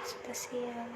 Sudah siang.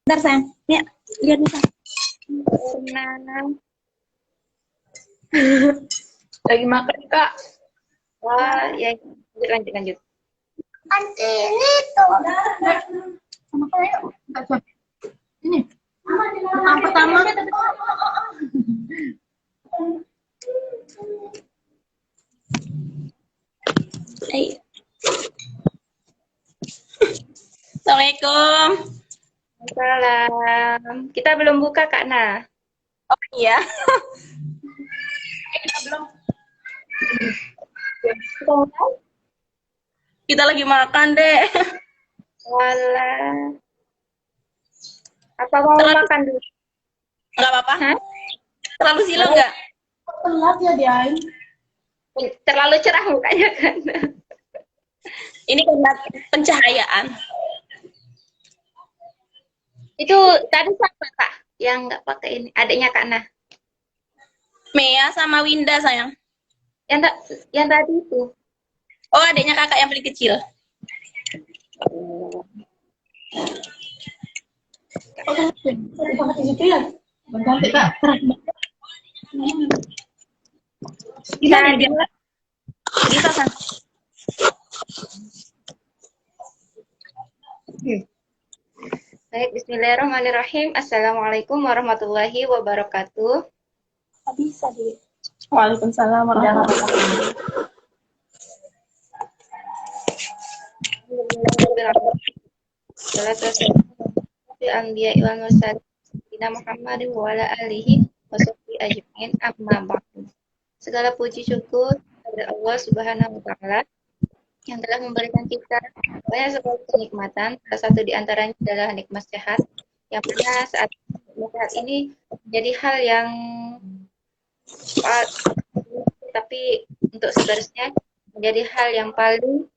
Bentar sayang, ya lihat nih sayang. Lagi makan kak. Wah, ya lanjut. Anti ini tuh. Sama kayak ini. Yang pertama. Ayo. Assalamualaikum. Salam. Kita belum buka Kak Na. Oh iya. Belum. Kita lagi makan deh. Walah. Apa mau makan dulu? Enggak apa-apa. Hah? Terlalu silau enggak? Telat ya dia. Terlalu cerah mukanya kan. Ini karena pencahayaan. Itu tadi siapa Kak yang nggak pakai ini? Adiknya Kak Na. Mea sama Winda sayang. Yang tadi itu. Oh, adiknya kakak yang paling kecil. Pakai itu ya. Ganti kak. Gimana dia? Bisa sayang. Baik, bismillahirrahmanirrahim. Assalamualaikum warahmatullahi wabarakatuh. Bisa deh. Waalaikumsalam warahmatullahi wabarakatuh. Anbiya wal mursalin Sayyidina Muhammadin wa ala alihi wa sahbihi ajmain amma ba'du. Segala puji syukur kepada Allah Subhanahu wa taala yang telah memberikan kita banyak sekali kenikmatan. Salah satu di antaranya adalah nikmat sehat, yang mana saat sehat ini menjadi hal yang tapi untuk seterusnya menjadi hal yang paling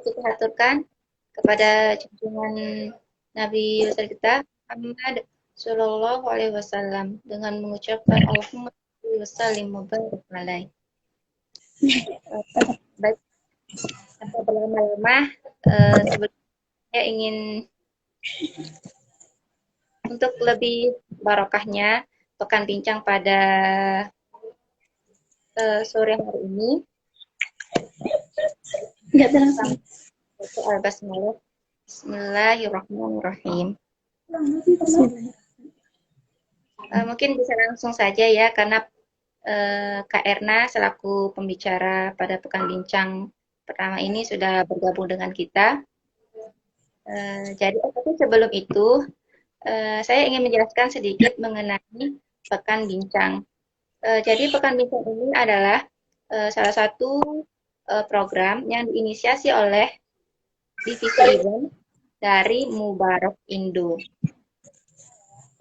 kita aturkan kepada junjungan Nabi besar kita Muhammad Shallallahu Alaihi Wasallam dengan mengucapkan Allahumma sholli wa sallim wa barik alaih. Baik, tanpa berlama-lama, sebelumnya ingin untuk lebih barokahnya pekan bincang pada sore hari ini. Enggak terasa. Al-Basmalah. Bismillahirrahmanirrahim. Mungkin bisa langsung saja ya, karena Kak Erna selaku pembicara pada pekan bincang pertama ini sudah bergabung dengan kita. Jadi, tapi sebelum itu, saya ingin menjelaskan sedikit mengenai pekan bincang. Jadi, pekan bincang ini adalah salah satu program yang diinisiasi oleh divisi event dari Mubarak Indo.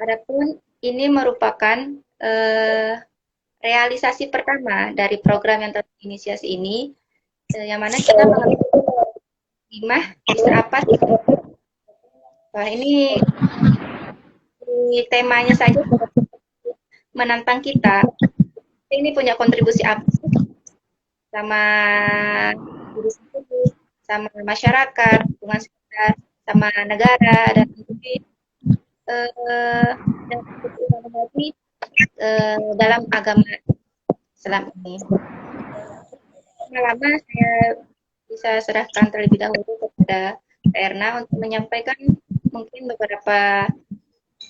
Adapun ini merupakan realisasi pertama dari program yang terinisiasi ini, yang mana kita mengambil hikmah bisa apa sih? Wah, ini temanya saja menantang kita. Ini punya kontribusi apa sih sama diri sendiri, sama masyarakat, lingkungan sekitar, sama negara, dan dan lagi dalam agama Islam ini. Lama saya bisa serahkan terlebih dahulu kepada Kak Erna untuk menyampaikan mungkin beberapa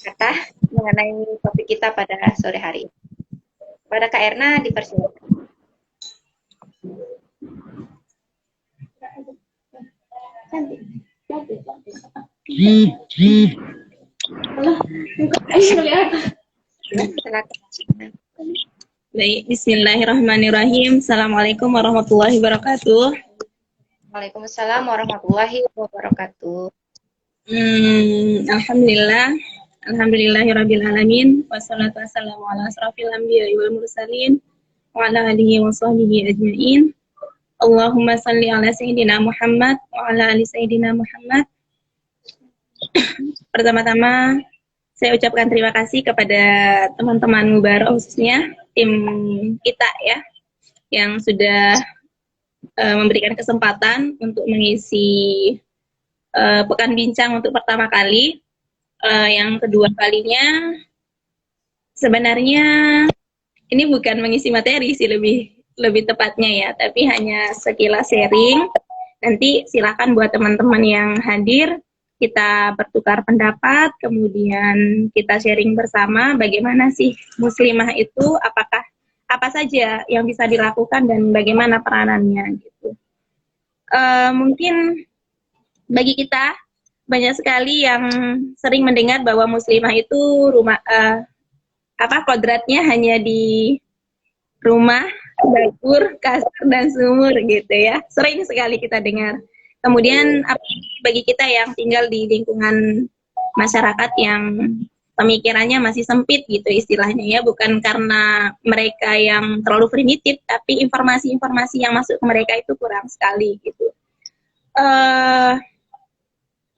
kata mengenai topik kita pada sore hari ini. Pada Kak Erna dipersilakan. Baik, bismillahirrahmanirrahim. Assalamualaikum warahmatullahi wabarakatuh. Waalaikumsalam warahmatullahi wabarakatuh. Alhamdulillah. Alhamdulillahirabbil alamin. Wassalatu wassalamu ala asrofil anbiya'i wal mursalin wa ala alihi wa sahbihi ajmain. Allahumma salli ala sayyidina Muhammad wa ala ali sayyidina Muhammad. Pertama-tama saya ucapkan terima kasih kepada teman-teman Mubarak, khususnya tim kita ya, yang sudah memberikan kesempatan untuk mengisi pekan bincang untuk pertama kali. Yang kedua kalinya sebenarnya ini bukan mengisi materi sih, lebih tepatnya ya, tapi hanya sekilas sharing. Nanti silakan buat teman-teman yang hadir kita bertukar pendapat, kemudian kita sharing bersama bagaimana sih muslimah itu, apakah apa saja yang bisa dilakukan dan bagaimana peranannya gitu. Mungkin bagi kita banyak sekali yang sering mendengar bahwa muslimah itu kodratnya hanya di rumah, dapur, kasur, dan sumur gitu ya. Sering sekali kita dengar. Kemudian bagi kita yang tinggal di lingkungan masyarakat yang pemikirannya masih sempit gitu istilahnya ya, bukan karena mereka yang terlalu primitif, tapi informasi-informasi yang masuk ke mereka itu kurang sekali gitu.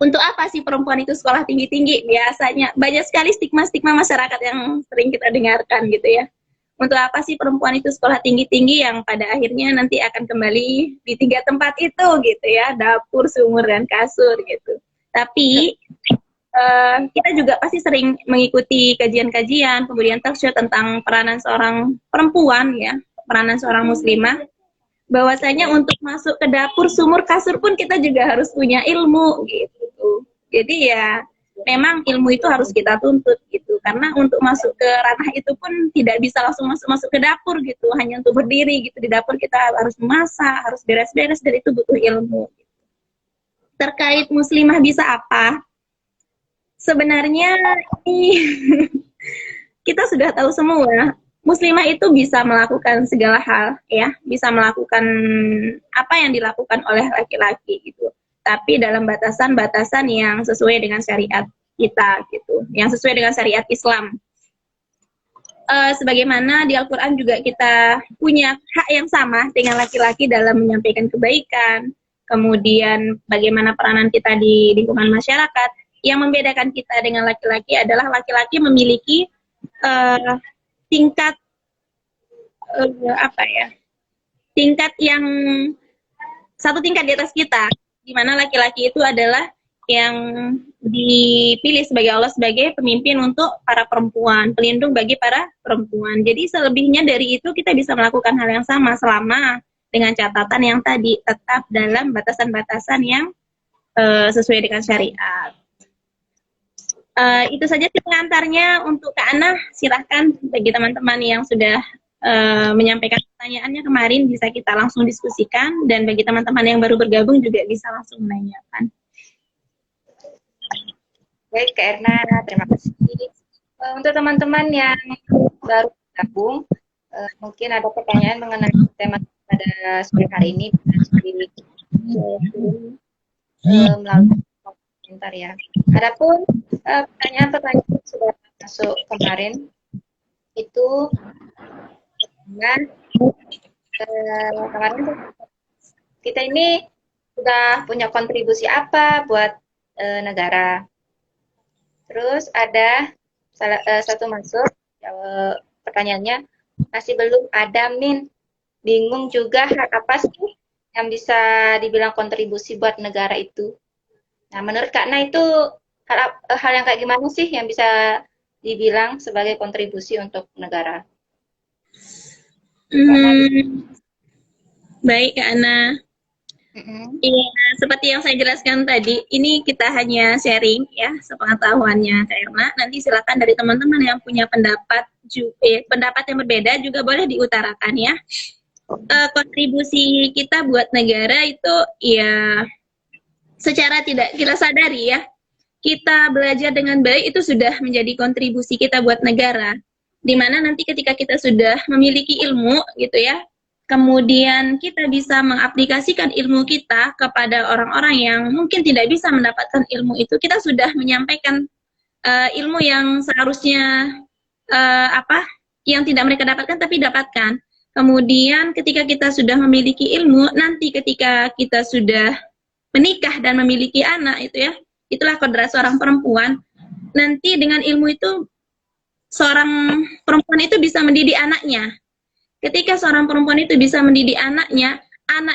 Untuk apa sih perempuan itu sekolah tinggi-tinggi? Biasanya banyak sekali stigma-stigma masyarakat yang sering kita dengarkan gitu ya. Untuk apa sih perempuan itu sekolah tinggi-tinggi yang pada akhirnya nanti akan kembali di 3 tempat itu gitu ya, dapur, sumur, dan kasur gitu. Tapi kita juga pasti sering mengikuti kajian-kajian, kemudian talkshow tentang peranan seorang perempuan ya, peranan seorang muslimah, bahwasanya untuk masuk ke dapur, sumur, kasur pun kita juga harus punya ilmu gitu. Jadi ya memang ilmu itu harus kita tuntut gitu, karena untuk masuk ke ranah itu pun tidak bisa langsung masuk ke dapur gitu, hanya untuk berdiri gitu di dapur, kita harus memasak, harus beres-beres, dan itu butuh ilmu. Terkait muslimah bisa apa? Sebenarnya kita sudah tahu semua, muslimah itu bisa melakukan segala hal ya, bisa melakukan apa yang dilakukan oleh laki-laki gitu, tapi dalam batasan-batasan yang sesuai dengan syariat kita gitu, yang sesuai dengan syariat Islam. Sebagaimana di Al-Quran juga kita punya hak yang sama dengan laki-laki dalam menyampaikan kebaikan, kemudian bagaimana peranan kita di lingkungan masyarakat. Yang membedakan kita dengan laki-laki adalah laki-laki memiliki tingkat tingkat yang satu tingkat di atas kita, di mana laki-laki itu adalah yang dipilih sebagai Allah sebagai pemimpin untuk para perempuan, pelindung bagi para perempuan. Jadi selebihnya dari itu kita bisa melakukan hal yang sama selama dengan catatan yang tadi tetap dalam batasan-batasan yang sesuai dengan syariat. Itu saja pengantarnya untuk Kak Ana. Silahkan bagi teman-teman yang sudah menyampaikan pertanyaannya kemarin bisa kita langsung diskusikan, dan bagi teman-teman yang baru bergabung juga bisa langsung menanyakan. Baik Kak Erna, terima kasih. Untuk teman-teman yang baru bergabung, mungkin ada pertanyaan mengenai tema pada sore hari ini, melalui komentar ya. Adapun pertanyaan-pertanyaan yang sudah masuk kemarin itu dengan kemarin tuh kita ini sudah punya kontribusi apa buat negara. Terus ada satu masuk pertanyaannya, masih belum ada Min. Bingung juga hal apa sih yang bisa dibilang kontribusi buat negara itu. Nah, menurut Kak Na itu hal yang kayak gimana sih yang bisa dibilang sebagai kontribusi untuk negara? Baik, Kak Ana. Iya, seperti yang saya jelaskan tadi, ini kita hanya sharing ya, sepengetahuannya Kak Erna. Nanti silakan dari teman-teman yang punya pendapat yang berbeda juga boleh diutarakan ya. Kontribusi kita buat negara itu ya secara tidak kita sadari ya, kita belajar dengan baik itu sudah menjadi kontribusi kita buat negara. Dimana nanti ketika kita sudah memiliki ilmu gitu ya, kemudian kita bisa mengaplikasikan ilmu kita kepada orang-orang yang mungkin tidak bisa mendapatkan ilmu itu, kita sudah menyampaikan ilmu yang seharusnya yang tidak mereka dapatkan tapi dapatkan. Kemudian ketika kita sudah memiliki ilmu, nanti ketika kita sudah menikah dan memiliki anak itu ya, itulah kodrat seorang perempuan. Nanti dengan ilmu itu seorang perempuan itu bisa mendidik anaknya. Ketika seorang perempuan itu bisa mendidik anaknya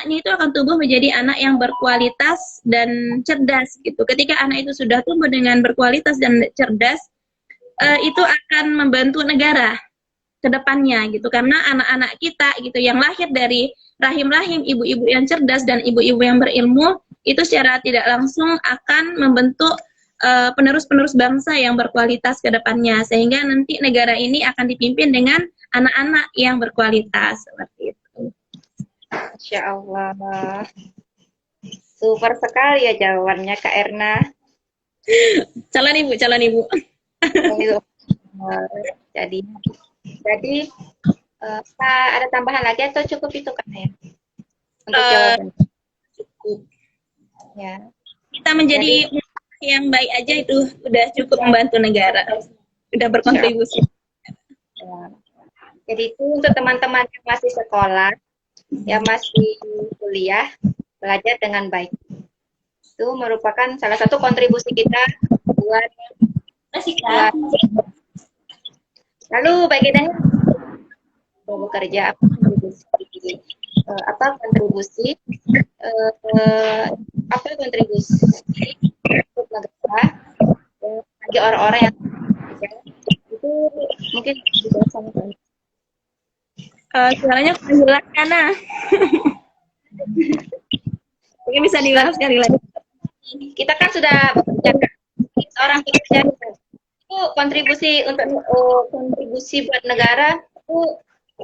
itu akan tumbuh menjadi anak yang berkualitas dan cerdas gitu. Ketika anak itu sudah tumbuh dengan berkualitas dan cerdas, itu akan membantu negara ke depannya gitu, karena anak-anak kita gitu yang lahir dari rahim-rahim ibu-ibu yang cerdas dan ibu-ibu yang berilmu itu secara tidak langsung akan membentuk penerus-penerus bangsa yang berkualitas ke depannya, sehingga nanti negara ini akan dipimpin dengan anak-anak yang berkualitas seperti itu. Masya Allah, super sekali ya jawabannya Kak Erna. Calon ibu. Jadi ada tambahan lagi atau cukup itu Kak ya? Untuk jawaban. Cukup. Ya. Kita menjadi yang baik aja itu udah cukup membantu negara, udah berkontribusi. Ya. Jadi itu untuk teman-teman yang masih sekolah, yang masih kuliah, belajar dengan baik. Itu merupakan salah satu kontribusi kita buat lalu bagi kita bekerja apa kontribusi untuk negara bagi orang-orang yang itu mungkin juga sama suaranya kurang jelas karena mungkin bisa diulang sekali lagi. Kita kan sudah bekerja, seorang pekerja itu kontribusi buat negara itu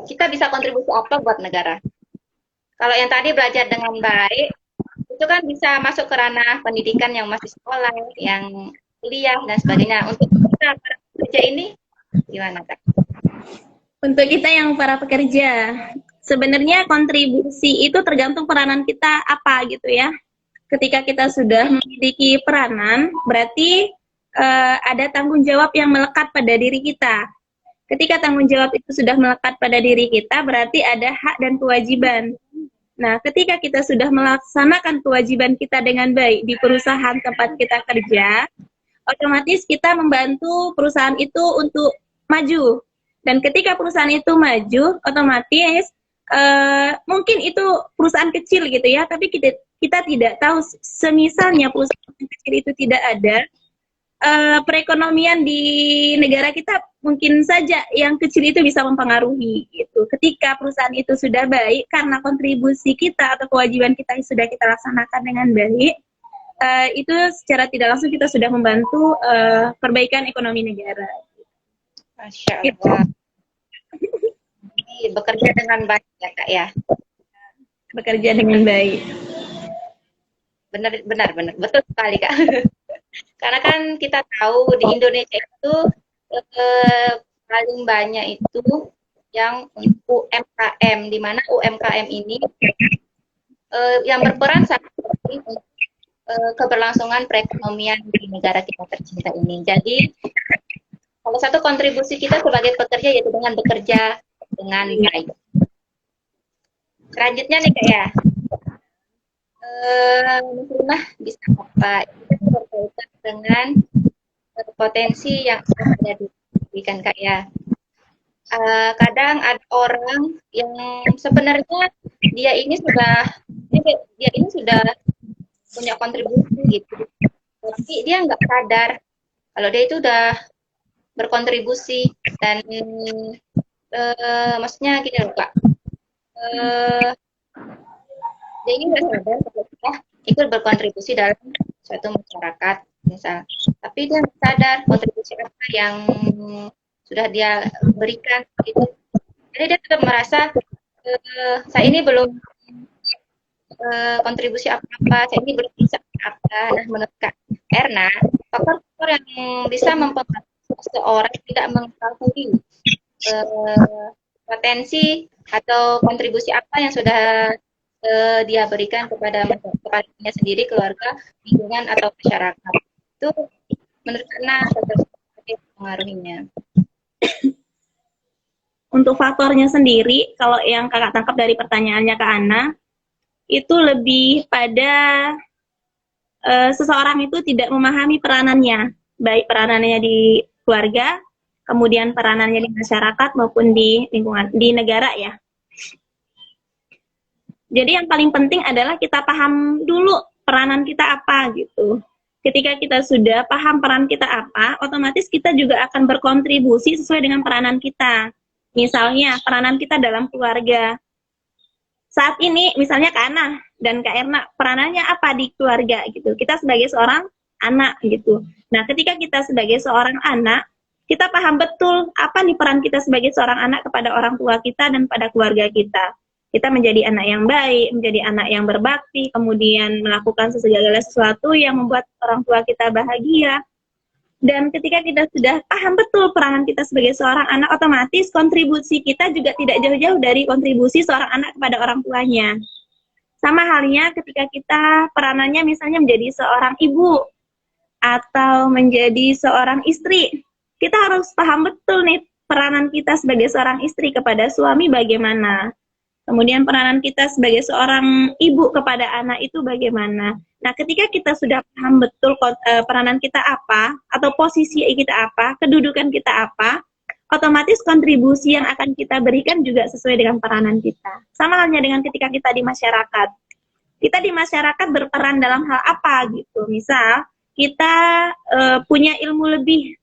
kita bisa kontribusi apa buat negara? Kalau yang tadi belajar dengan baik itu kan bisa masuk ke ranah pendidikan yang masih sekolah, yang kuliah dan sebagainya. Untuk kita para pekerja ini gimana Kak? Untuk kita yang para pekerja, sebenarnya kontribusi itu tergantung peranan kita apa gitu ya. Ketika kita sudah memiliki peranan, berarti ada tanggung jawab yang melekat pada diri kita. Ketika tanggung jawab itu sudah melekat pada diri kita, berarti ada hak dan kewajiban. Nah, ketika kita sudah melaksanakan kewajiban kita dengan baik di perusahaan tempat kita kerja, otomatis kita membantu perusahaan itu untuk maju. Dan ketika perusahaan itu maju, otomatis mungkin itu perusahaan kecil gitu ya, tapi kita tidak tahu, semisalnya perusahaan kecil itu tidak ada, perekonomian di negara kita mungkin saja yang kecil itu bisa mempengaruhi gitu. Ketika perusahaan itu sudah baik, karena kontribusi kita atau kewajiban kita sudah kita laksanakan dengan baik, itu secara tidak langsung kita sudah membantu perbaikan ekonomi negara. Masya Allah. Bekerja dengan baik ya Kak ya. Bekerja dengan baik. Benar, betul sekali Kak. Karena kan kita tahu di Indonesia itu paling banyak itu yang UMKM, di mana UMKM ini yang berperan sangat penting untuk keberlangsungan perekonomian di negara kita tercinta ini. Jadi salah satu kontribusi kita sebagai pekerja yaitu dengan bekerja dengan baik. Selanjutnya nih Kak ya, Muslimah bisa apa? Itu berkaitan dengan potensi yang ada di kan Kak ya. Kadang ada orang yang sebenarnya dia ini sudah punya kontribusi gitu, tapi dia nggak sadar kalau dia itu udah berkontribusi dan maksudnya gini loh Kak, dia ini nggak sadar kalau kita ikut berkontribusi dalam suatu masyarakat misal, tapi dia nggak sadar kontribusi apa yang sudah dia berikan gitu. Jadi dia tetap merasa saya ini belum kontribusi apa-apa, saya ini belum bisa apa. Nah, menurut Kak Erna, faktor-faktor yang bisa mempengaruhi seseorang tidak mengetahui potensi atau kontribusi apa yang sudah dia berikan kepada dirinya sendiri, keluarga, lingkungan atau masyarakat. Itu menurut Erna seperti pengaruhnya. Untuk faktornya sendiri, kalau yang kakak tangkap dari pertanyaannya Kak Ana, itu lebih pada seseorang itu tidak memahami peranannya, baik peranannya di keluarga, kemudian peranannya di masyarakat maupun di lingkungan, di negara ya. Jadi yang paling penting adalah kita paham dulu peranan kita apa gitu. Ketika kita sudah paham peran kita apa, otomatis kita juga akan berkontribusi sesuai dengan peranan kita. Misalnya peranan kita dalam keluarga. Saat ini misalnya Kak Ana dan Kak Erna, peranannya apa di keluarga gitu. Kita sebagai seorang anak gitu. Nah, ketika kita sebagai seorang anak, kita paham betul apa nih peran kita sebagai seorang anak kepada orang tua kita dan pada keluarga kita. Kita menjadi anak yang baik, menjadi anak yang berbakti, kemudian melakukan segala sesuatu yang membuat orang tua kita bahagia. Dan ketika kita sudah paham betul peranan kita sebagai seorang anak, otomatis kontribusi kita juga tidak jauh-jauh dari kontribusi seorang anak kepada orang tuanya. Sama halnya ketika kita peranannya misalnya menjadi seorang ibu atau menjadi seorang istri, kita harus paham betul nih peranan kita sebagai seorang istri kepada suami bagaimana. Kemudian peranan kita sebagai seorang ibu kepada anak itu bagaimana. Nah, ketika kita sudah paham betul peranan kita apa, atau posisi kita apa, kedudukan kita apa, otomatis kontribusi yang akan kita berikan juga sesuai dengan peranan kita. Sama halnya dengan ketika kita di masyarakat. Kita di masyarakat berperan dalam hal apa gitu. Misal, kita punya ilmu lebih,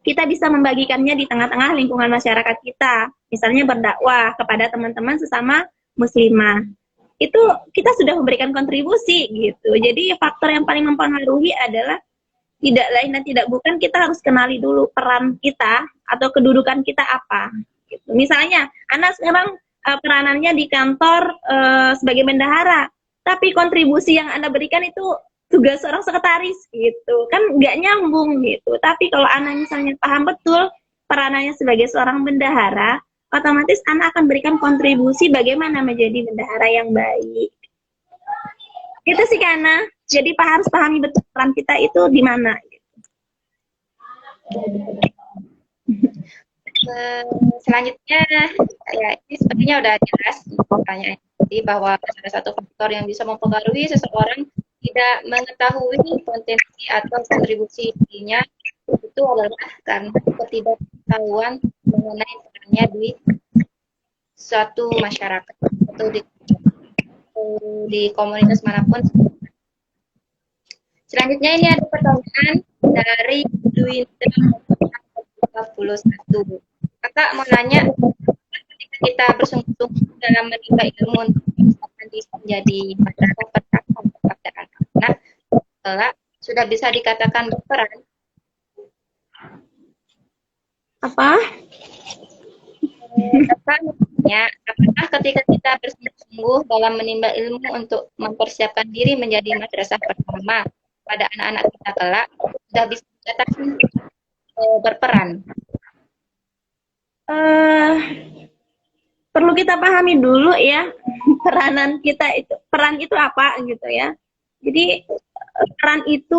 kita bisa membagikannya di tengah-tengah lingkungan masyarakat kita. Misalnya berdakwah kepada teman-teman sesama muslimah. Itu kita sudah memberikan kontribusi gitu. Jadi faktor yang paling mempengaruhi adalah tidak lain dan tidak bukan kita harus kenali dulu peran kita atau kedudukan kita apa. Gitu. Misalnya, Anda sekarang peranannya di kantor sebagai bendahara, tapi kontribusi yang Anda berikan itu tugas seorang sekretaris gitu, kan nggak nyambung gitu. Tapi kalau anak misalnya paham betul peranannya sebagai seorang bendahara, otomatis anak akan berikan kontribusi bagaimana menjadi bendahara yang baik. Itu sih karena jadi harus pahami betul peran kita itu di mana. Gitu. Selanjutnya, ya ini sepertinya udah jelas pertanyaan tadi bahwa salah satu faktor yang bisa mempengaruhi seseorang tidak mengetahui potensi atau kontribusi dirinya itu adalah karena ketidaktahuan mengenai perannya di suatu masyarakat atau di komunitas manapun. Selanjutnya ini ada pertanyaan dari Duinda 41. Kakak mau nanya, ketika kita bersungguh-sungguh dalam menimba ilmu untuk menjadi masyarakat pertama kepada anak-anak, kelak sudah bisa dikatakan berperan? Apa? Apakah ketika kita bersungguh-sungguh dalam menimba ilmu untuk mempersiapkan diri menjadi madrasah pertama pada anak-anak kita kelak, sudah bisa dikatakan berperan? Perlu kita pahami dulu ya peranan kita itu, peran itu apa gitu ya. Jadi peran itu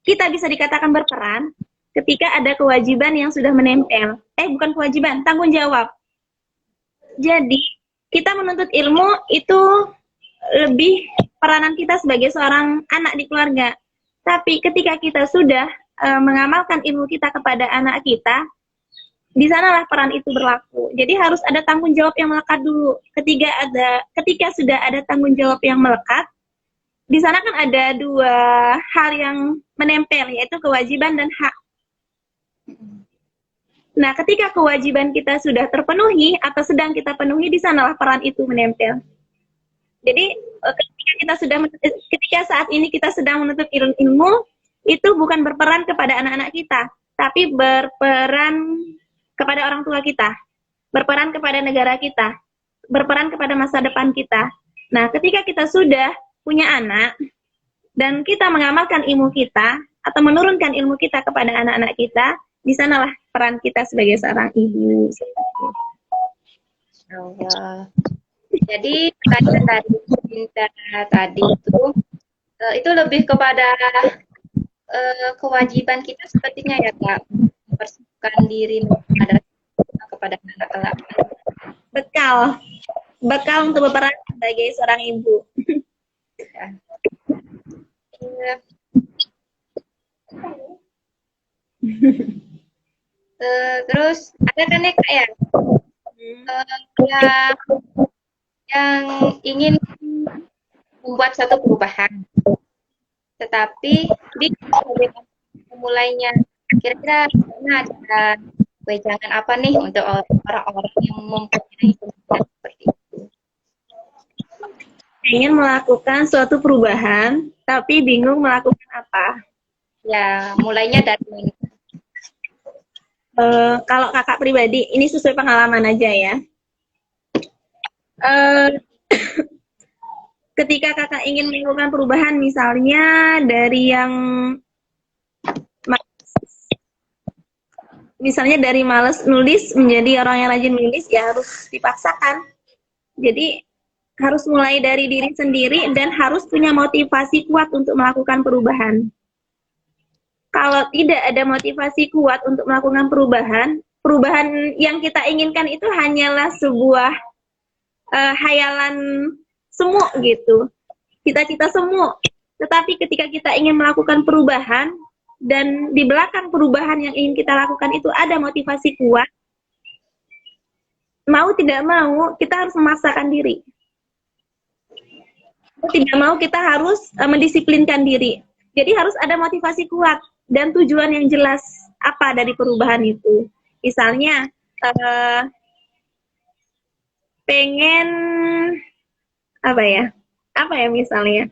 kita bisa dikatakan berperan ketika ada kewajiban yang sudah menempel. Bukan kewajiban, tanggung jawab. Jadi kita menuntut ilmu itu lebih peranan kita sebagai seorang anak di keluarga. Tapi ketika kita sudah mengamalkan ilmu kita kepada anak kita, di sanalah peran itu berlaku. Jadi harus ada tanggung jawab yang melekat dulu. Ketika sudah ada tanggung jawab yang melekat, di sana kan ada dua hal yang menempel, yaitu kewajiban dan hak. Nah, ketika kewajiban kita sudah terpenuhi atau sedang kita penuhi, di sanalah peran itu menempel. Jadi ketika saat ini kita sedang menuntut ilmu, itu bukan berperan kepada anak-anak kita, tapi berperan kepada orang tua kita, berperan kepada negara kita, berperan kepada masa depan kita. Nah, ketika kita sudah punya anak, dan kita mengamalkan ilmu kita, atau menurunkan ilmu kita kepada anak-anak kita, di sanalah peran kita sebagai seorang ibu. Allah. Jadi pertanyaan dari Cinta tadi itu lebih kepada kewajiban kita sepertinya ya Kak, mempersiapkan diri kepada anak kelak. Bekal untuk berperan sebagai seorang ibu. Ya. Terus ada kan ya Kak ya, yang ingin membuat satu perubahan, tetapi bagaimana memulainya? Kira-kira ada wejangan apa nih untuk orang-orang yang mempunyai pemikiran seperti itu? Ingin melakukan suatu perubahan, tapi bingung melakukan apa? Ya, mulainya dari mana? Kalau kakak pribadi, ini sesuai pengalaman aja ya. Ketika kakak ingin melakukan perubahan, misalnya dari malas nulis menjadi orang yang rajin nulis, ya harus dipaksakan. Jadi harus mulai dari diri sendiri dan harus punya motivasi kuat untuk melakukan perubahan. Kalau tidak ada motivasi kuat untuk melakukan perubahan yang kita inginkan itu hanyalah sebuah hayalan semu gitu, cita-cita semu. Tetapi ketika kita ingin melakukan perubahan dan di belakang perubahan yang ingin kita lakukan itu ada motivasi kuat, mau tidak mau kita harus memaksakan diri. Tidak mau kita harus mendisiplinkan diri. Jadi harus ada motivasi kuat dan tujuan yang jelas apa dari perubahan itu. Misalnya pengen apa ya misalnya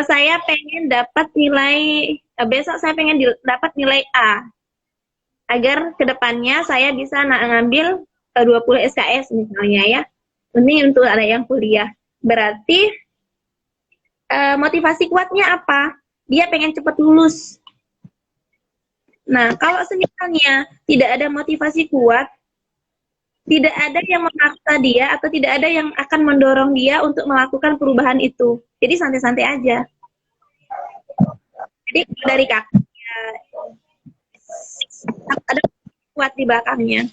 saya pengen dapat nilai besok saya pengen dapat nilai A agar kedepannya saya bisa ngambil 20 SKS misalnya ya. Ini untuk ada yang kuliah. Berarti motivasi kuatnya apa? Dia pengen cepat lulus. Nah, kalau misalnya tidak ada motivasi kuat, tidak ada yang memaksa dia atau tidak ada yang akan mendorong dia untuk melakukan perubahan itu. Jadi santai-santai aja. Jadi dari kakaknya ada kuat di belakangnya.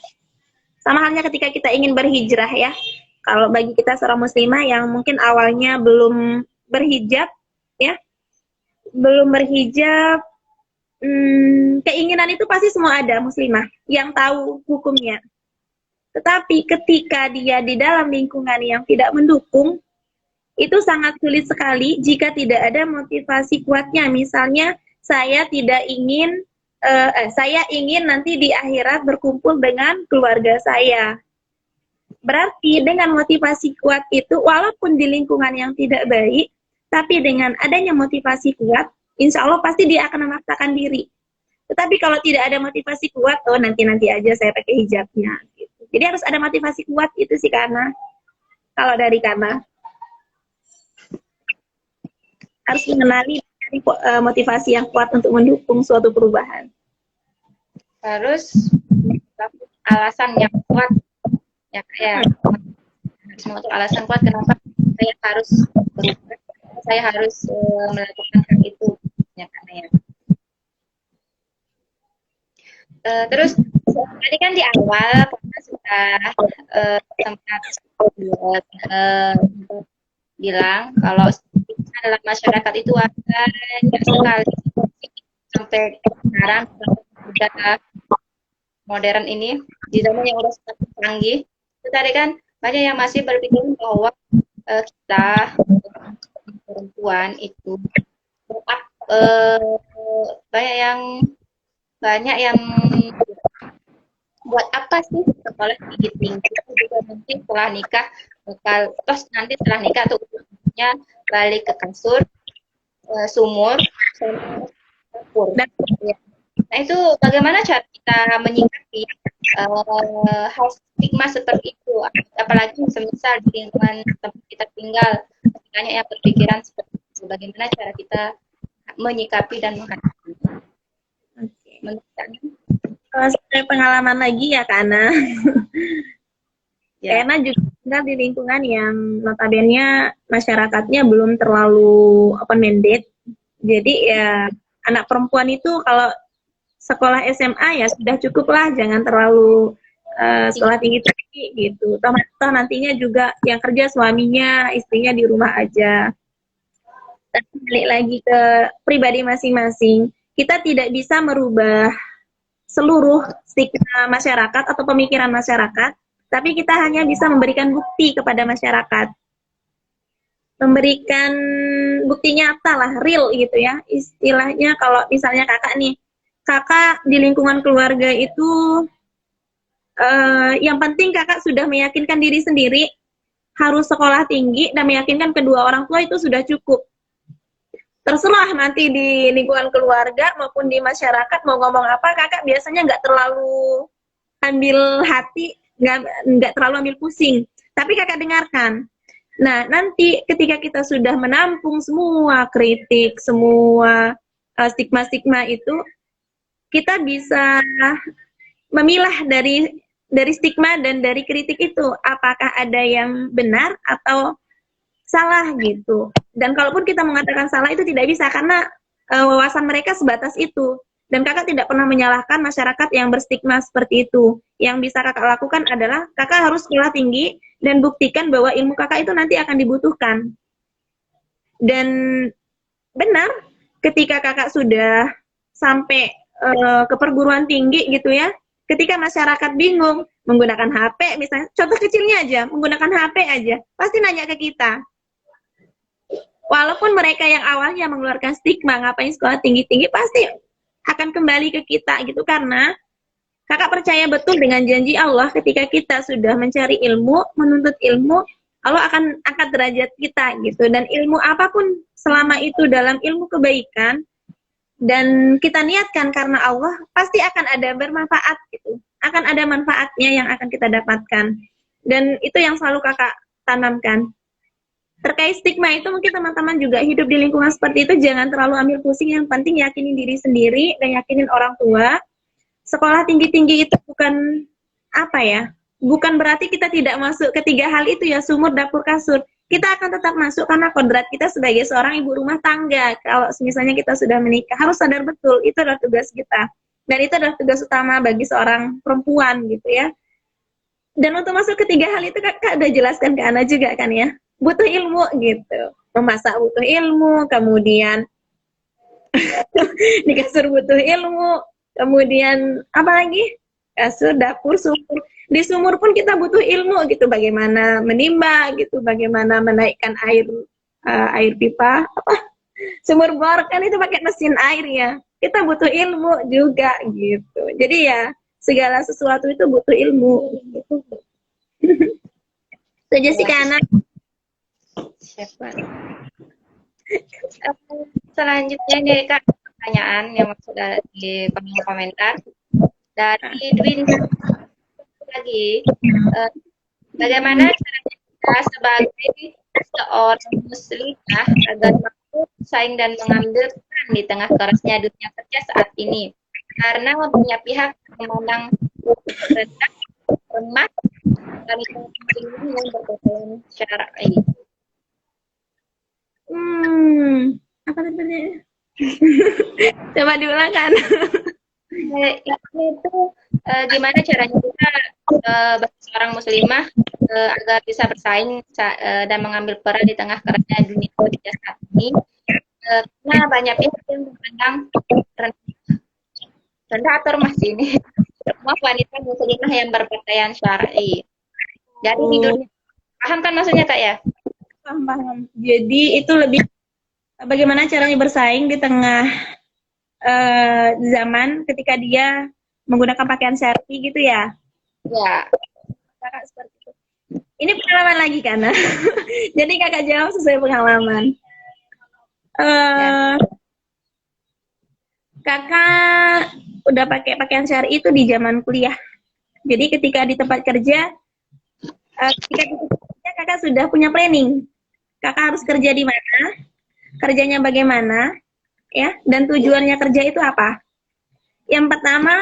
Sama halnya ketika kita ingin berhijrah ya. Kalau bagi kita seorang muslimah yang mungkin awalnya belum berhijab ya, keinginan itu pasti semua ada muslimah yang tahu hukumnya. Tetapi ketika dia di dalam lingkungan yang tidak mendukung, itu sangat sulit sekali jika tidak ada motivasi kuatnya. Misalnya saya ingin nanti di akhirat berkumpul dengan keluarga saya. Berarti dengan motivasi kuat itu, walaupun di lingkungan yang tidak baik, tapi dengan adanya motivasi kuat, insya Allah pasti dia akan memaksakan diri. Tetapi kalau tidak ada motivasi kuat, nanti aja saya pakai hijabnya. Gitu. Jadi harus ada motivasi kuat itu sih Kana. Kalau dari Kana. Harus mengenali motivasi yang kuat untuk mendukung suatu perubahan. Harus alasan yang kuat. Ya kayak semua itu alasan kuat kenapa saya harus berubah. saya harus melakukan hal itu, ya karena ya. Terus tadi kan di awal kita sudah sempat bilang kalau dalam masyarakat itu ada banyak sekali sampai sekarang sudah modern ini di zaman yang udah sangat canggih. Itu tadi kan banyak yang masih berpikir bahwa kita perempuan itu banyak yang buat apa sih sekolah tinggi-tinggi itu juga nanti setelah nikah terus nanti setelah nikah tuh ujungnya balik ke kasur sumur sama dapur. Nah itu bagaimana cara kita menyikapi hal stigma seperti itu, apalagi semisal di lingkungan tempat kita tinggal banyak yang berpikiran seperti itu. Bagaimana cara kita menyikapi dan menghadapi? Kalau saya pengalaman lagi ya karena Ya. karena juga tinggal di lingkungan yang notabene masyarakatnya belum terlalu open minded. Jadi ya anak perempuan itu kalau sekolah SMA ya sudah cukup lah, jangan terlalu sekolah tinggi-tinggi gitu. Toh nantinya juga yang kerja suaminya, istrinya di rumah aja. Dan balik lagi ke pribadi masing-masing, kita tidak bisa merubah seluruh stigma masyarakat atau pemikiran masyarakat, tapi kita hanya bisa memberikan bukti kepada masyarakat. Memberikan bukti nyata lah, real gitu ya. Istilahnya kalau misalnya kakak di lingkungan keluarga itu yang penting kakak sudah meyakinkan diri sendiri, harus sekolah tinggi dan meyakinkan kedua orang tua itu sudah cukup. Terserah nanti di lingkungan keluarga maupun di masyarakat mau ngomong apa, kakak biasanya nggak terlalu ambil hati, nggak terlalu ambil pusing. Tapi kakak dengarkan. Nah, nanti ketika kita sudah menampung semua kritik, semua stigma-stigma itu, kita bisa memilah dari stigma dan dari kritik itu, apakah ada yang benar atau salah gitu. Dan kalaupun kita mengatakan salah itu tidak bisa karena wawasan mereka sebatas itu. Dan kakak tidak pernah menyalahkan masyarakat yang berstigma seperti itu. Yang bisa kakak lakukan adalah kakak harus sekolah tinggi dan buktikan bahwa ilmu kakak itu nanti akan dibutuhkan. Dan benar, ketika kakak sudah sampai ke perguruan tinggi gitu ya, ketika masyarakat bingung menggunakan HP, misalnya contoh kecilnya aja, menggunakan HP aja, pasti nanya ke kita. Walaupun mereka yang awalnya mengeluarkan stigma ngapain sekolah tinggi-tinggi, pasti akan kembali ke kita gitu, karena kakak percaya betul dengan janji Allah ketika kita sudah mencari ilmu, menuntut ilmu, Allah akan angkat derajat kita gitu. Dan ilmu apapun selama itu dalam ilmu kebaikan dan kita niatkan karena Allah, pasti akan ada bermanfaat gitu. Akan ada manfaatnya yang akan kita dapatkan. Dan itu yang selalu kakak tanamkan. Terkait stigma itu mungkin teman-teman juga hidup di lingkungan seperti itu, jangan terlalu ambil pusing, yang penting yakinin diri sendiri dan yakinin orang tua. Sekolah tinggi-tinggi itu bukan apa ya, bukan berarti kita tidak masuk ketiga hal itu ya, sumur, dapur, kasur. Kita akan tetap masuk karena kodrat kita sebagai seorang ibu rumah tangga. Kalau misalnya kita sudah menikah, harus sadar betul itu adalah tugas kita. Dan itu adalah tugas utama bagi seorang perempuan gitu ya. Dan untuk masuk ketiga hal itu kakak udah jelaskan ke Ana juga kan ya. Butuh ilmu gitu, memasak butuh ilmu, kemudian di kasur butuh ilmu, kemudian apa lagi, kasur, dapur, sumur, di sumur pun kita butuh ilmu gitu, bagaimana menimba gitu, bagaimana menaikkan air pipa, sumur bor kan itu pakai mesin air ya, kita butuh ilmu juga gitu. Jadi ya segala sesuatu itu butuh ilmu gitu. Saja sih Kana. Siapa? Selanjutnya nih Kak, pertanyaan yang masuk di kolom komentar dari Dwin lagi. Bagaimana caranya kita sebagai seorang muslimah agar mampu bersaing dan mengambil peran di tengah kerasnya dunia kerja saat ini? Karena banyak pihak memandang rendah, lemah, dan itu yang berkaitan syar'i. sebenarnya. Coba diulang kan. Itu gimana caranya kita bagi seorang muslimah agar bisa bersaing dan mengambil peran di tengah kerennya dunia kerja saat ini, karena banyak pihak yang memandang rendah atau remah sini semua wanita muslimah yang berpakaian syar'i. Jadi di dunia, paham kan maksudnya Kak ya? Paham. Jadi itu lebih bagaimana caranya bersaing di tengah zaman ketika dia menggunakan pakaian syar'i gitu ya. Ya. Kakak seperti itu. Ini pengalaman lagi kan? Jadi kakak jawab sesuai pengalaman. Kakak udah pakai pakaian syar'i itu di zaman kuliah. Jadi ketika di tempat kerja, kakak sudah punya planning. Kakak harus kerja di mana, kerjanya bagaimana, ya, dan tujuannya kerja itu apa. Yang pertama,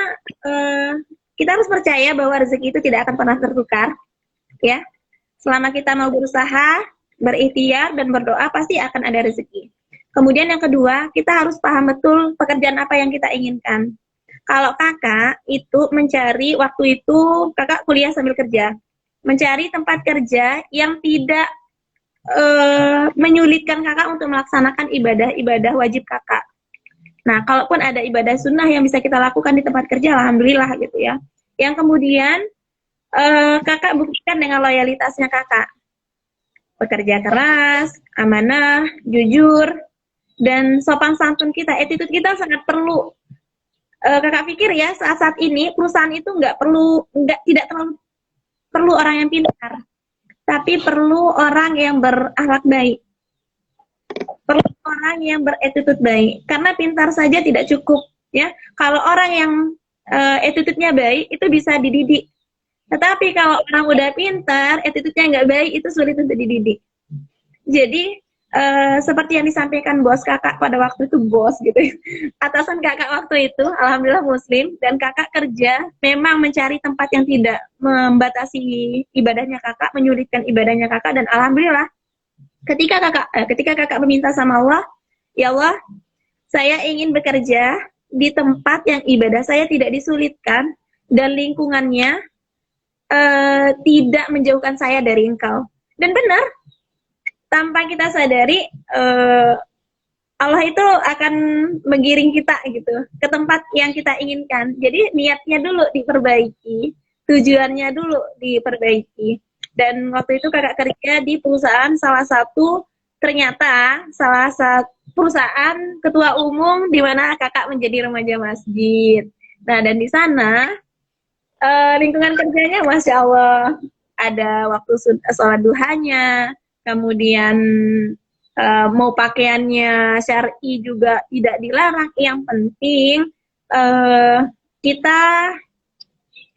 kita harus percaya bahwa rezeki itu tidak akan pernah tertukar, ya. Selama kita mau berusaha, berikhtiar, dan berdoa, pasti akan ada rezeki. Kemudian yang kedua, kita harus paham betul pekerjaan apa yang kita inginkan. Kalau kakak itu mencari, waktu itu kakak kuliah sambil kerja, mencari tempat kerja yang tidak menyulitkan kakak untuk melaksanakan ibadah-ibadah wajib kakak. Nah, kalaupun ada ibadah sunnah yang bisa kita lakukan di tempat kerja, alhamdulillah gitu ya. Yang kemudian kakak buktikan dengan loyalitasnya kakak. Bekerja keras, amanah, jujur, dan sopan santun kita, attitude kita sangat perlu. Kakak pikir ya, saat-saat ini perusahaan itu tidak terlalu perlu orang yang pintar, tapi perlu orang yang berakhlak baik. Perlu orang yang berattitude baik. Karena pintar saja tidak cukup, ya. Kalau orang yang attitude-nya baik itu bisa dididik. Tetapi kalau orang udah pintar, attitude-nya nggak baik, itu sulit untuk dididik. Jadi seperti yang disampaikan bos kakak pada waktu itu, bos gitu, atasan kakak waktu itu, alhamdulillah muslim, dan kakak kerja memang mencari tempat yang tidak membatasi ibadahnya kakak, menyulitkan ibadahnya kakak, dan alhamdulillah ketika kakak meminta sama Allah, ya Allah, saya ingin bekerja di tempat yang ibadah saya tidak disulitkan dan lingkungannya tidak menjauhkan saya dari Engkau. Dan benar, tanpa kita sadari Allah itu akan menggiring kita gitu ke tempat yang kita inginkan. Jadi niatnya dulu diperbaiki, tujuannya dulu diperbaiki. Dan waktu itu kakak kerja di perusahaan ternyata salah satu perusahaan ketua umum di mana kakak menjadi remaja masjid. Nah, dan di sana lingkungan kerjanya Masya Allah, ada waktu sholat duhanya, kemudian mau pakaiannya syar'i juga tidak dilarang. Yang penting kita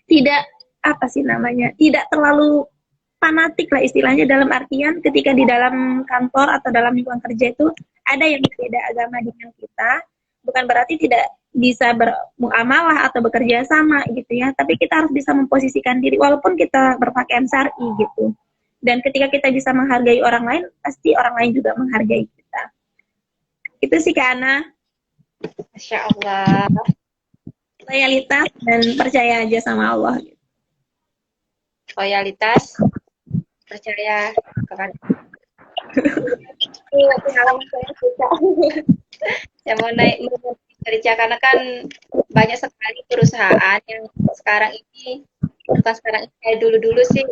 tidak tidak terlalu fanatik lah istilahnya, dalam artian ketika di dalam kantor atau dalam lingkungan kerja itu ada yang berbeda agama dengan kita, bukan berarti tidak bisa bermuamalah atau bekerja sama gitu ya, tapi kita harus bisa memposisikan diri walaupun kita berpakaian syar'i gitu. Dan ketika kita bisa menghargai orang lain, pasti orang lain juga menghargai kita. Itu sih Kak Ana. Masya Allah. Loyalitas dan percaya aja sama Allah. Loyalitas, percaya kepada ini pengalaman saya juga. Saya mau naik kerja karena kan banyak sekali perusahaan yang sekarang ini, bukan sekarang ini, kayak dulu-dulu sih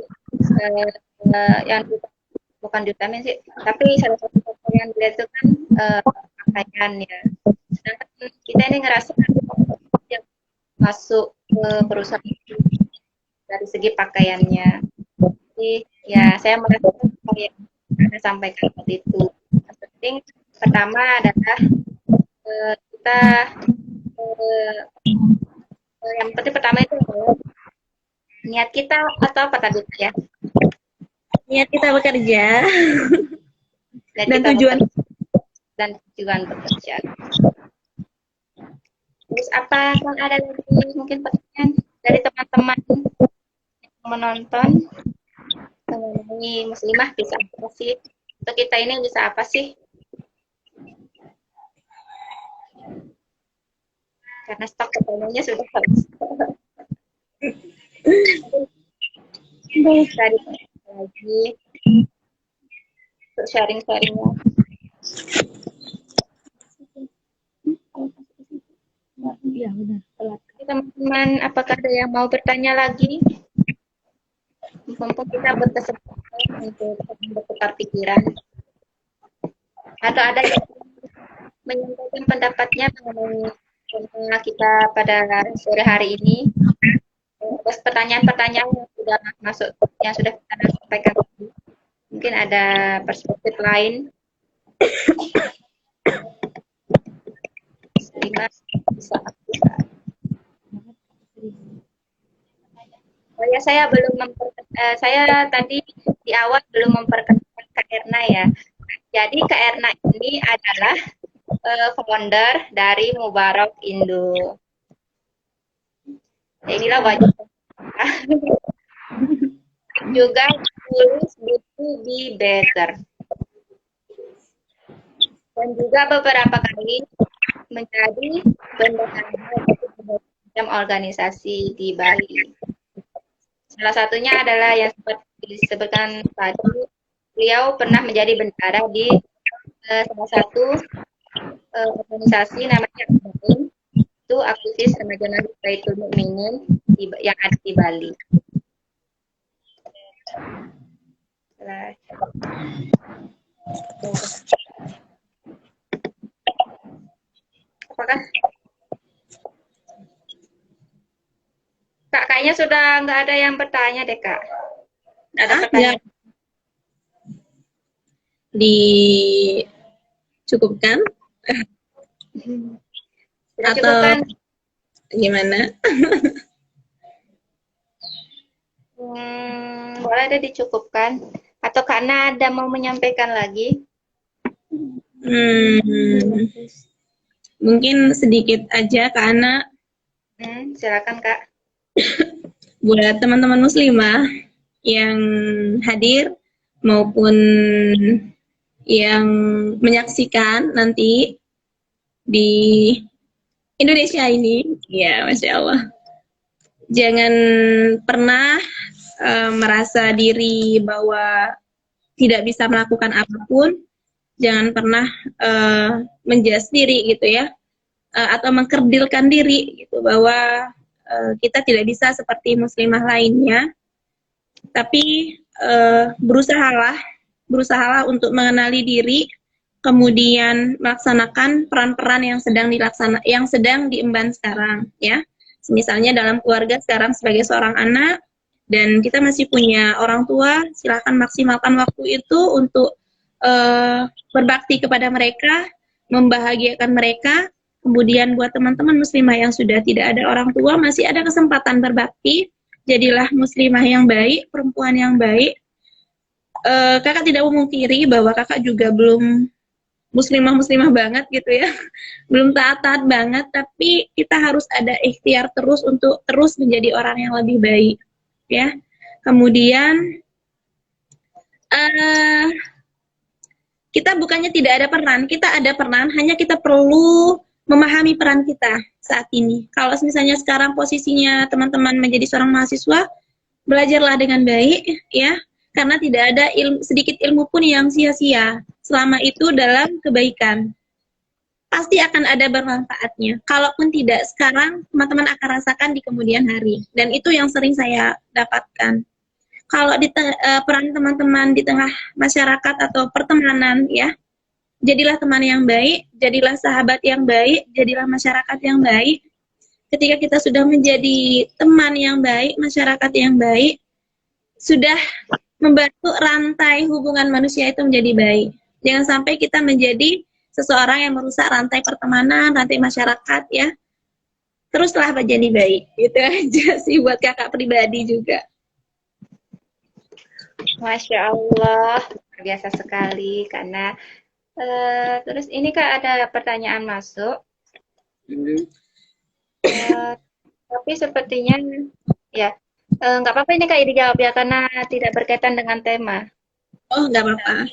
yang bukan diutamain sih, tapi salah satu faktor yang dilihat itu kan pakaian ya. Sedangkan kita ini ngerasa yang masuk ke perusahaan dari segi pakaiannya. Jadi ya saya merasa yang Anda sampaikan seperti itu. Yang penting pertama adalah kita yang penting pertama itu niat kita atau apa tadi ya? Niat kita bekerja dan tujuan bekerja. Terus apa yang ada lagi mungkin pertanyaan dari teman-teman yang menonton mengenai muslimah bisa apa sih? Untuk kita ini bisa apa sih? karena stok pertanyaannya sudah habis. Baik. Tadi lagi untuk sharing-sharingnya. Iya benar. Telat. Teman-teman, apakah ada yang mau bertanya lagi? Mumpung kita berkesempatan untuk bertukar pikiran. Atau ada yang menyampaikan pendapatnya mengenai tema kita pada sore hari ini. Terus pertanyaan-pertanyaan yang sudah masuk, yang sudah kita sampaikan tadi. Mungkin ada perspektif lain. Bisa. Oh ya, saya tadi di awal belum memperkenalkan Kak Erna ya. Jadi Kak Erna ini adalah founder dari Mubarak Indo. Inilah wajah juga tulis buku Be Better. Dan juga beberapa kali menjadi bendahara macam organisasi di Bali. Salah satunya adalah yang sempat disebutkan tadi, beliau pernah menjadi bendahara di salah satu organisasi namanya ABMIN, itu aktivis remaja Baitul Mukminin yang ada di Bali. Apakah Kak, kayaknya sudah nggak ada yang bertanya deh, Kak. Ada pertanyaan? Dicukupkan? Sudah Atau cukup kan? gimana? Boleh deh dicukupkan. Atau karena ada mau menyampaikan lagi? Mungkin sedikit aja karena Silakan Kak. Buat teman-teman muslimah yang hadir maupun yang menyaksikan nanti di Indonesia ini, ya Masya Allah, jangan pernah merasa diri bahwa tidak bisa melakukan apapun, jangan pernah menjudge diri gitu ya, atau mengkerdilkan diri gitu bahwa kita tidak bisa seperti muslimah lainnya, tapi berusahalah untuk mengenali diri, kemudian melaksanakan peran-peran yang sedang diemban sekarang, ya. Misalnya dalam keluarga sekarang sebagai seorang anak dan kita masih punya orang tua, silakan maksimalkan waktu itu untuk berbakti kepada mereka, membahagiakan mereka. Kemudian buat teman-teman muslimah yang sudah tidak ada orang tua, masih ada kesempatan berbakti. Jadilah muslimah yang baik, perempuan yang baik. Kakak tidak memungkiri bahwa kakak juga belum muslimah banget gitu ya, belum taat banget, tapi kita harus ada ikhtiar terus untuk terus menjadi orang yang lebih baik, ya. Kemudian kita bukannya tidak ada peran, kita ada peran, hanya kita perlu memahami peran kita saat ini. Kalau misalnya sekarang posisinya teman-teman menjadi seorang mahasiswa, belajarlah dengan baik, ya, karena tidak ada sedikit ilmu pun yang sia-sia. Selama itu dalam kebaikan, pasti akan ada bermanfaatnya. Kalaupun tidak sekarang, teman-teman akan rasakan di kemudian hari. Dan itu yang sering saya dapatkan. Kalau di peran teman-teman di tengah masyarakat atau pertemanan, ya, jadilah teman yang baik, jadilah sahabat yang baik, jadilah masyarakat yang baik. Ketika kita sudah menjadi teman yang baik, masyarakat yang baik, sudah membantu rantai hubungan manusia itu menjadi baik. Jangan sampai kita menjadi seseorang yang merusak rantai pertemanan, rantai masyarakat, ya. Teruslah menjadi baik. Gitu aja sih buat kakak pribadi juga. Masya Allah, luar biasa sekali. Karena terus ini Kak ada pertanyaan masuk. Tapi sepertinya ya nggak apa-apa ini Kak dijawab ya karena tidak berkaitan dengan tema. Oh, nggak apa-apa.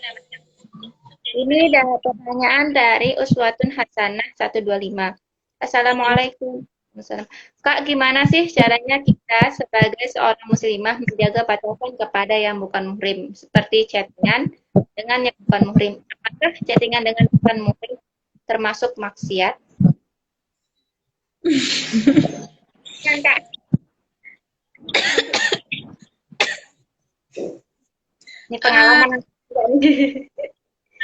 Ini ada pertanyaan dari Uswatun Hasanah 125. Assalamualaikum. Waalaikumsalam. Kak, gimana sih caranya kita sebagai seorang muslimah menjaga batasan kepada yang bukan muhrim, seperti chattingan dengan yang bukan muhrim? Apakah chattingan dengan bukan muhrim termasuk maksiat? Kan, Kak? Ini pengalaman.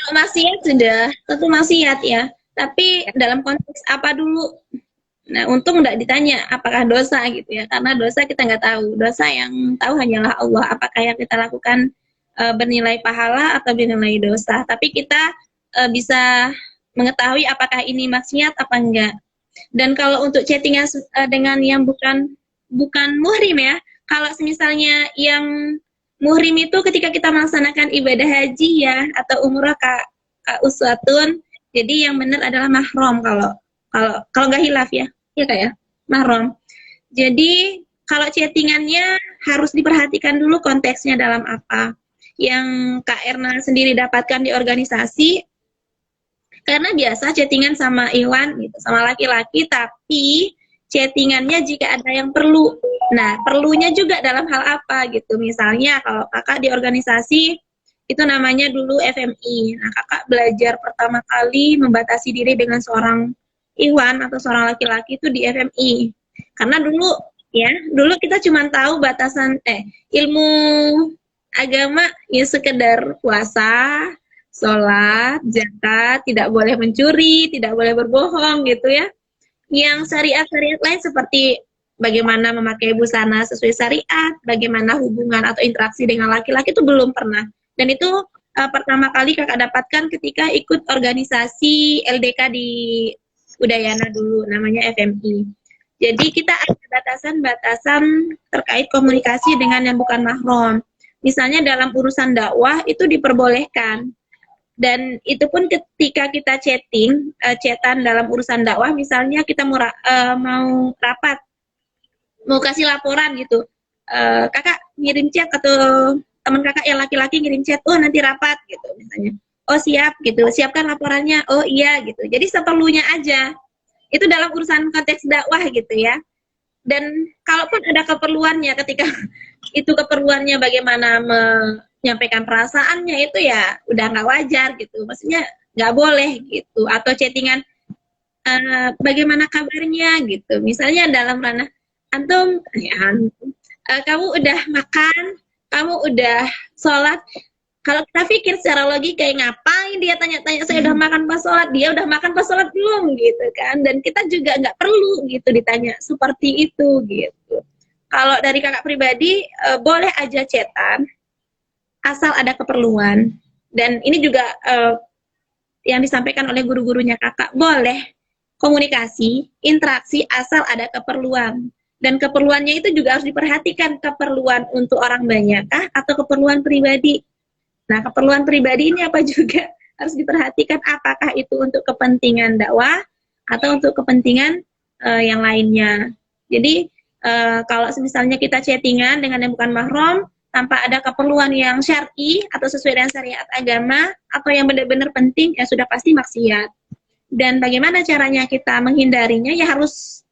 Kalau maksiat sudah tentu maksiat ya. Tapi dalam konteks apa dulu? Nah, untung nggak ditanya apakah dosa gitu ya. Karena dosa kita nggak tahu. Dosa yang tahu hanyalah Allah. Apakah yang kita lakukan bernilai pahala atau bernilai dosa. Tapi kita bisa mengetahui apakah ini maksiat apa enggak. Dan kalau untuk chattingan dengan yang bukan muhrim ya. Kalau misalnya yang muhrim itu ketika kita melaksanakan ibadah haji ya atau umrah Kak Uswatun. Jadi yang benar adalah mahram kalau nggak hilaf ya. Iya Kak ya. Mahram. Jadi kalau chattingannya harus diperhatikan dulu konteksnya dalam apa. Yang Kak Erna sendiri dapatkan di organisasi karena biasa chattingan sama Iwan gitu, sama laki-laki tapi chattingannya jika ada yang perlu. Nah, perlunya juga dalam hal apa gitu. Misalnya kalau kakak di organisasi itu namanya dulu FMI. Nah, kakak belajar pertama kali membatasi diri dengan seorang Iwan atau seorang laki-laki itu di FMI. Karena dulu kita cuma tahu batasan ilmu agama ya sekedar puasa, sholat, zakat, tidak boleh mencuri, tidak boleh berbohong gitu ya. Yang syariat-syariat lain seperti bagaimana memakai busana sesuai syariat, bagaimana hubungan atau interaksi dengan laki-laki itu belum pernah. Dan itu pertama kali kakak dapatkan ketika ikut organisasi LDK di Udayana dulu, namanya FMI. Jadi kita ada batasan-batasan terkait komunikasi dengan yang bukan mahram. Misalnya dalam urusan dakwah itu diperbolehkan. Dan itu pun ketika kita chatan dalam urusan dakwah, misalnya kita mau rapat, mau kasih laporan gitu, kakak ngirim chat atau teman kakak yang laki-laki ngirim chat, oh nanti rapat gitu misalnya, oh siap gitu, siapkan laporannya, oh iya gitu. Jadi seperlunya aja. Itu dalam urusan konteks dakwah gitu ya. Dan kalaupun ada keperluannya ketika itu keperluannya bagaimana menyampaikan perasaannya itu ya udah nggak wajar gitu, maksudnya nggak boleh gitu. Atau chattingan bagaimana kabarnya gitu, misalnya dalam ranah antum kamu udah makan, kamu udah sholat. Kalau kita pikir secara logika kayak ngapain dia tanya-tanya saya udah makan pas sholat, dia udah makan pas sholat belum gitu kan. Dan kita juga nggak perlu gitu ditanya seperti itu gitu. Kalau dari kakak pribadi boleh aja chatan asal ada keperluan. Dan ini juga yang disampaikan oleh guru-gurunya kakak, boleh komunikasi, interaksi asal ada keperluan. Dan keperluannya itu juga harus diperhatikan, keperluan untuk orang banyakkah atau keperluan pribadi. Nah, keperluan pribadi ini apa juga harus diperhatikan, apakah itu untuk kepentingan dakwah atau untuk kepentingan yang lainnya. Jadi kalau misalnya kita chattingan dengan yang bukan mahram tanpa ada keperluan yang syar'i atau sesuai dengan syariat agama atau yang benar-benar penting, ya sudah pasti maksiat. Dan bagaimana caranya kita menghindarinya? Ya harus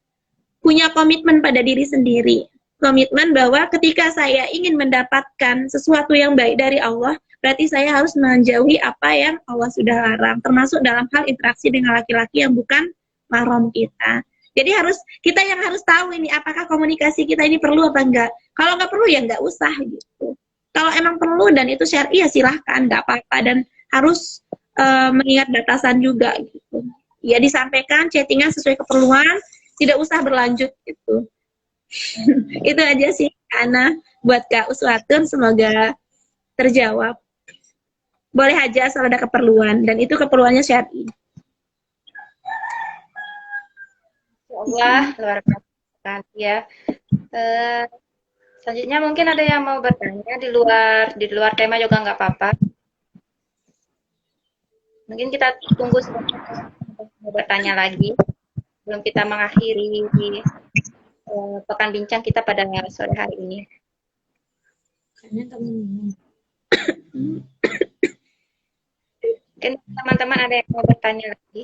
punya komitmen pada diri sendiri. Komitmen bahwa ketika saya ingin mendapatkan sesuatu yang baik dari Allah, berarti saya harus menjauhi apa yang Allah sudah larang, termasuk dalam hal interaksi dengan laki-laki yang bukan mahram kita. Jadi kita yang harus tahu ini apakah komunikasi kita ini perlu apa enggak. Kalau nggak perlu ya nggak usah gitu. Kalau emang perlu dan itu syar'i ya silahkan, nggak apa-apa. Dan harus mengingat batasan juga gitu. Ya disampaikan chattingan sesuai keperluan, tidak usah berlanjut gitu. Itu aja sih Ana buat Kak Uswatun, semoga terjawab. Boleh aja asal ada keperluan dan itu keperluannya syar'i. Allah, luar biasa ya. Selanjutnya mungkin ada yang mau bertanya di luar tema juga nggak apa-apa. Mungkin kita tunggu sebentar mau bertanya lagi sebelum kita mengakhiri pekan bincang kita pada sore hari ini. Mungkin teman-teman ada yang mau bertanya lagi.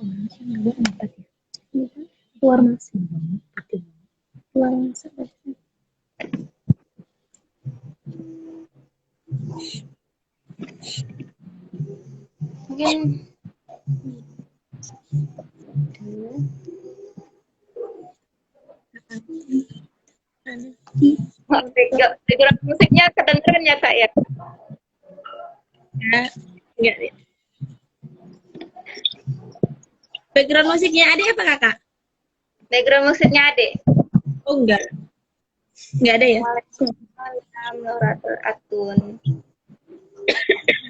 Luar empat ya. Luar masuk. Luar masuk. Mungkin background musiknya kedengeran ya Kak ya? Enggak. Background musiknya ada apa kakak? Background musiknya Adek. Oh enggak ada ya. Waalaikumsalam warahmatullahi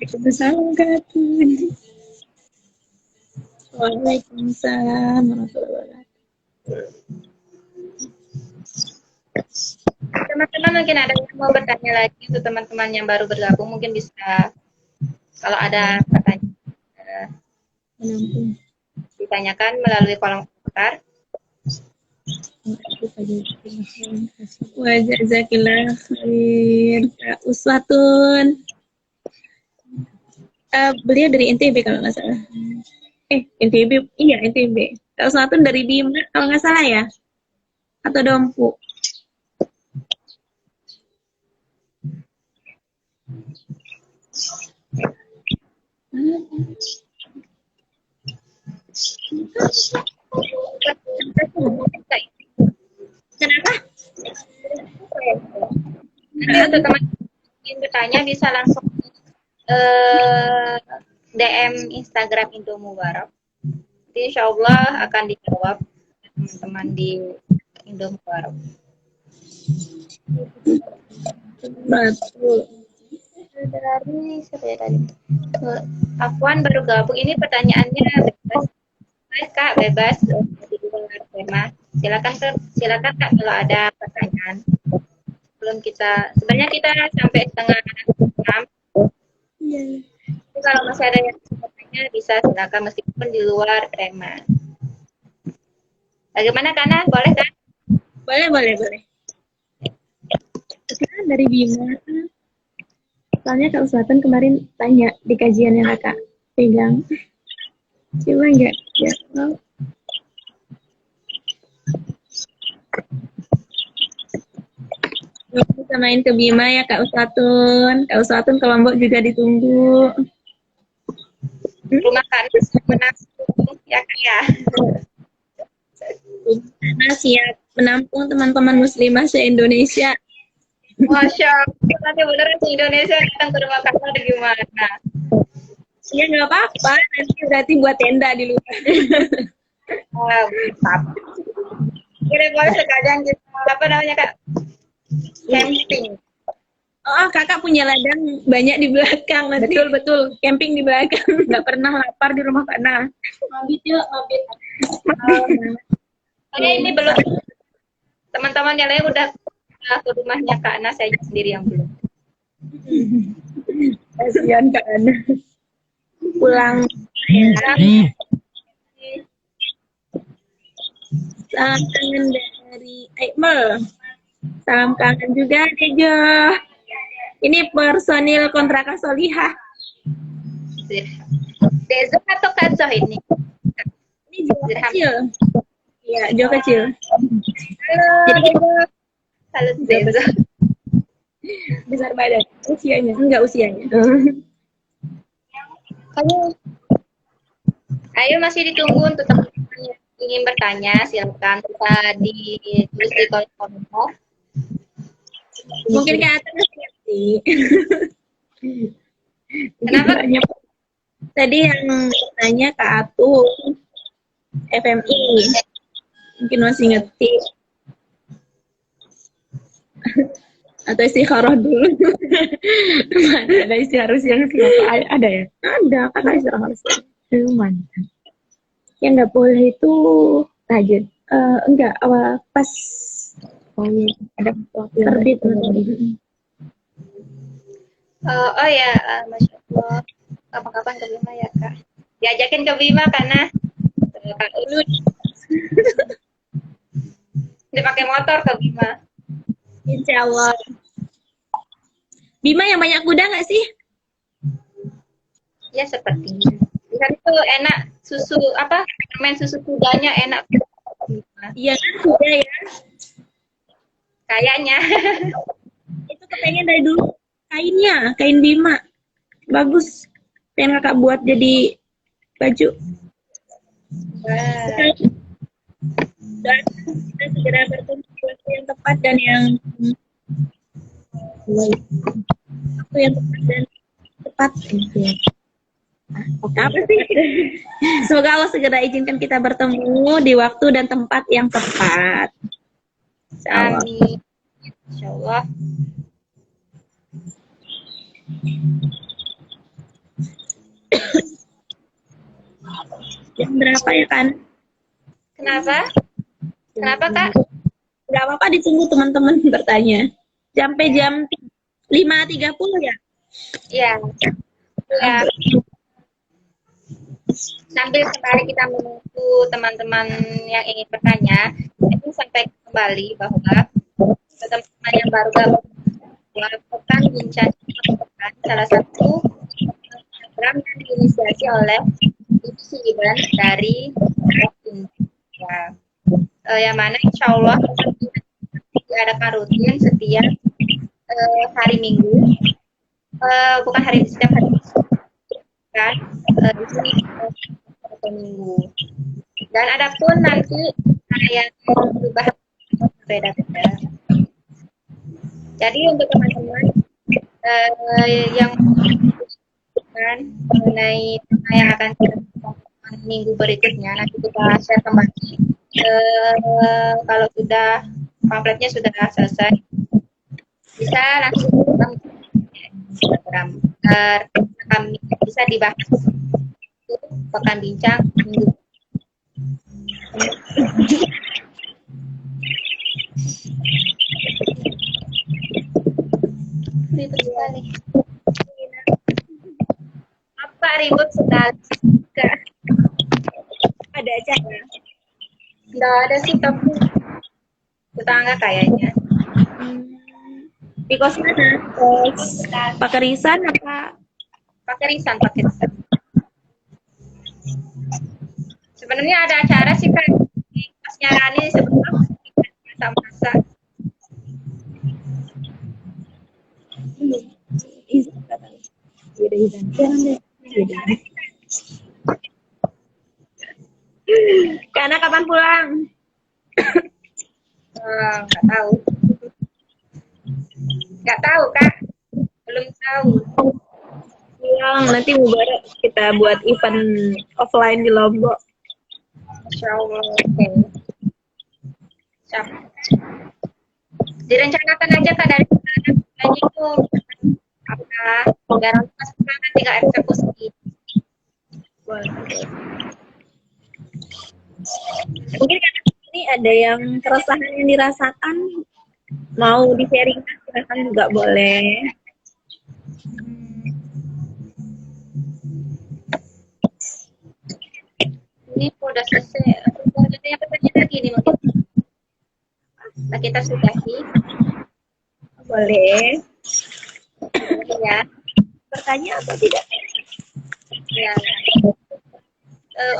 wabarakatuh. Waalaikumsalam warahmatullahi wabarakatuh. Teman-teman mungkin ada yang mau bertanya lagi untuk teman-teman yang baru bergabung mungkin bisa kalau ada pertanyaan ditanyakan melalui kolom komentar. Wa jazakillah khair Kak Uswatun. Beliau dari NTB kalau nggak salah. NTB, iya NTB. Kak Uswatun dari Bima kalau nggak salah ya? Atau Dompu? Kenapa? Jadi untuk teman yang bertanya bisa langsung DM Instagram Indomubarak. Nanti insya Allah akan dijawab teman-teman di Indomubarak. Betul. Dari siapa ya tadi? Afwan baru gabung. Ini pertanyaannya bebas. Kak, bebas di luar tema. Silakan Kak kalau ada pertanyaan. Sebelum sebenarnya kita sampai setengah 6. Jadi kalau masih ada yang bertanya bisa silakan meskipun di luar tema. Bagaimana Kana? Boleh kan? Boleh. Sekarang dari Bima. Soalnya Kak Uswatun kemarin tanya di kajian yang kakak pegang. Coba enggak? Ya. Kita main ke Bima ya Kak Uswatun. Kak Uswatun ke Lombok juga ditunggu. Rumah Kana menampung ya Kak ya. Karena siap menampung teman-teman muslimah se-Indonesia. Masya Allah, nanti beneran di Indonesia datang ke rumah Kana ada gimana? Ya nggak apa-apa, nanti berarti buat tenda di luar. Wah, mantap. Boleh sekalian kita apa namanya Kak? Camping. Oh, kakak punya ladang banyak di belakang. Nanti. Betul. Camping di belakang. Nggak pernah lapar di rumah Kana. Mabit yuk, mabit. Ini belum. Teman-teman yang lain udah ke rumahnya Kak Ana, saya sendiri yang belum. Kasihan Kak Ana. Pulang. Salam kangen dari Aikmel. Salam kangen juga Dejo. Ini personil kontraka Solihah. Dezo atau Kazoh ini? Ini Jo kecil. Iya, Jo kecil. Halo. Jadi Halo Dezo. Besar badan. Usianya, enggak usianya. Ayo masih ditunggu untuk teman-teman yang ingin bertanya, silakan bisa ditulis di kolom komentar. Mungkin Kak Ata nggak sih. Kenapa? Tadi yang nanya Kak Atu FMI. Mungkin masih ngerti. Atau istikharah dulu. Mana ada istikharah yang siapa? Ada ya? Ada, kan istikharah. Mantap. Yang nggak boleh itu tahajud. Enggak, awal pas ada terbit. Oh ya, Masya Allah. Kapan-kapan ke Bima ya Kak? Diajakin ke Bima karena Kak Ulun. Dipakai motor ke Bima. Insya Allah. Bima yang banyak kuda nggak sih? Ya sepertinya. Kan itu enak susu apa? Permen susu kudanya enak. Iya kan sudah ya. Kayaknya. Itu kepengen dari dulu kainnya, kain Bima. Bagus. Pengen kakak buat jadi baju. Wah. Dan kita segera bertemu di waktu yang tepat dan waktu yang tepat dan tepat. Apa sih? Semoga Allah segera izinkan kita bertemu di waktu dan tempat yang tepat. Insyaallah. Amin. Insyaallah. Jam berapa ya kan? Kenapa? Kenapa, Kak? Gak apa-apa ditunggu teman-teman bertanya. Sampai jam 5.30 ya? Iya. Ya. Sambil sembari kita menunggu teman-teman yang ingin bertanya, ini sampai kembali bahwa teman-teman yang baru gabung bahwa pekan bincang merupakan salah satu program yang diinisiasi oleh divisi event dari ya. Yang mana insya Allah diadakan rutin setiap hari Minggu, bukan setiap hari kan di sini satu minggu. Dan adapun nanti yang berubah berbeda-beda. Jadi untuk teman-teman yang mengenai tema yang akan kita lakukan minggu berikutnya, nanti kita share kembali. Kalau sudah pamfletnya sudah selesai, bisa langsung Instagram kami bisa dibahas itu pekan bincang minggu. Ribet sekali. Apa ribut sekali? Ada acara? Nggak ada sih, tapi tetangga kayaknya. Di kos mana? Kos pakai risan apa? Pakai risan. Sebenarnya ada acara sih kan di kosnya Rani sebelum masa-masa. Karena kapan pulang? Nggak tahu. Nggak tahu, Kak. Belum tahu. Pulang nanti mubarak kita buat event offline di Lombok. Insya Allah. Oke. Siap. Direncanakan aja Kak dari sekarang itu apa anggaran pas sekarang tinggal eksekusi. Mungkin karena ini ada yang keresahan yang dirasakan mau di sharingkan silakan juga boleh. Ini udah selesai. Selanjutnya pertanyaan lagi nih mungkin. Nah, kita sudahi. Boleh. Ya. Bertanya atau tidak? Ya.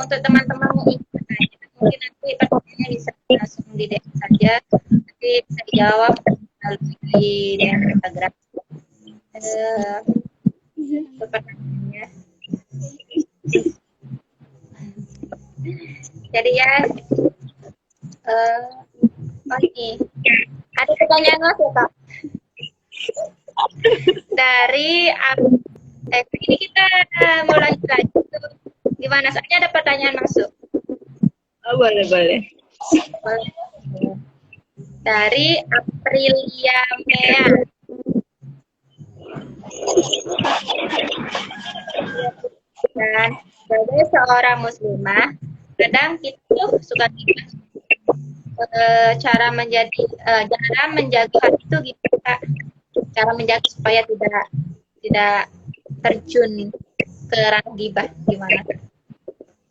Untuk teman-teman yang ingin bertanya, mungkin nanti pertanyaannya bisa langsung di DM saja, nanti bisa dijawab melalui DM Instagram. Untuk pertanyaannya. Jadi ya, ini ada pertanyaan masuk Kak. Dari ini kita mau lanjut lagi. Gimana? Soalnya ada pertanyaan masuk. Oh, boleh. Dari Aprilia Mea. Dan sebagai seorang muslimah, kadang kita suka cara menjaga hati itu gitu Kak. Cara menjaga supaya tidak terjun ke ranah gibah gimana?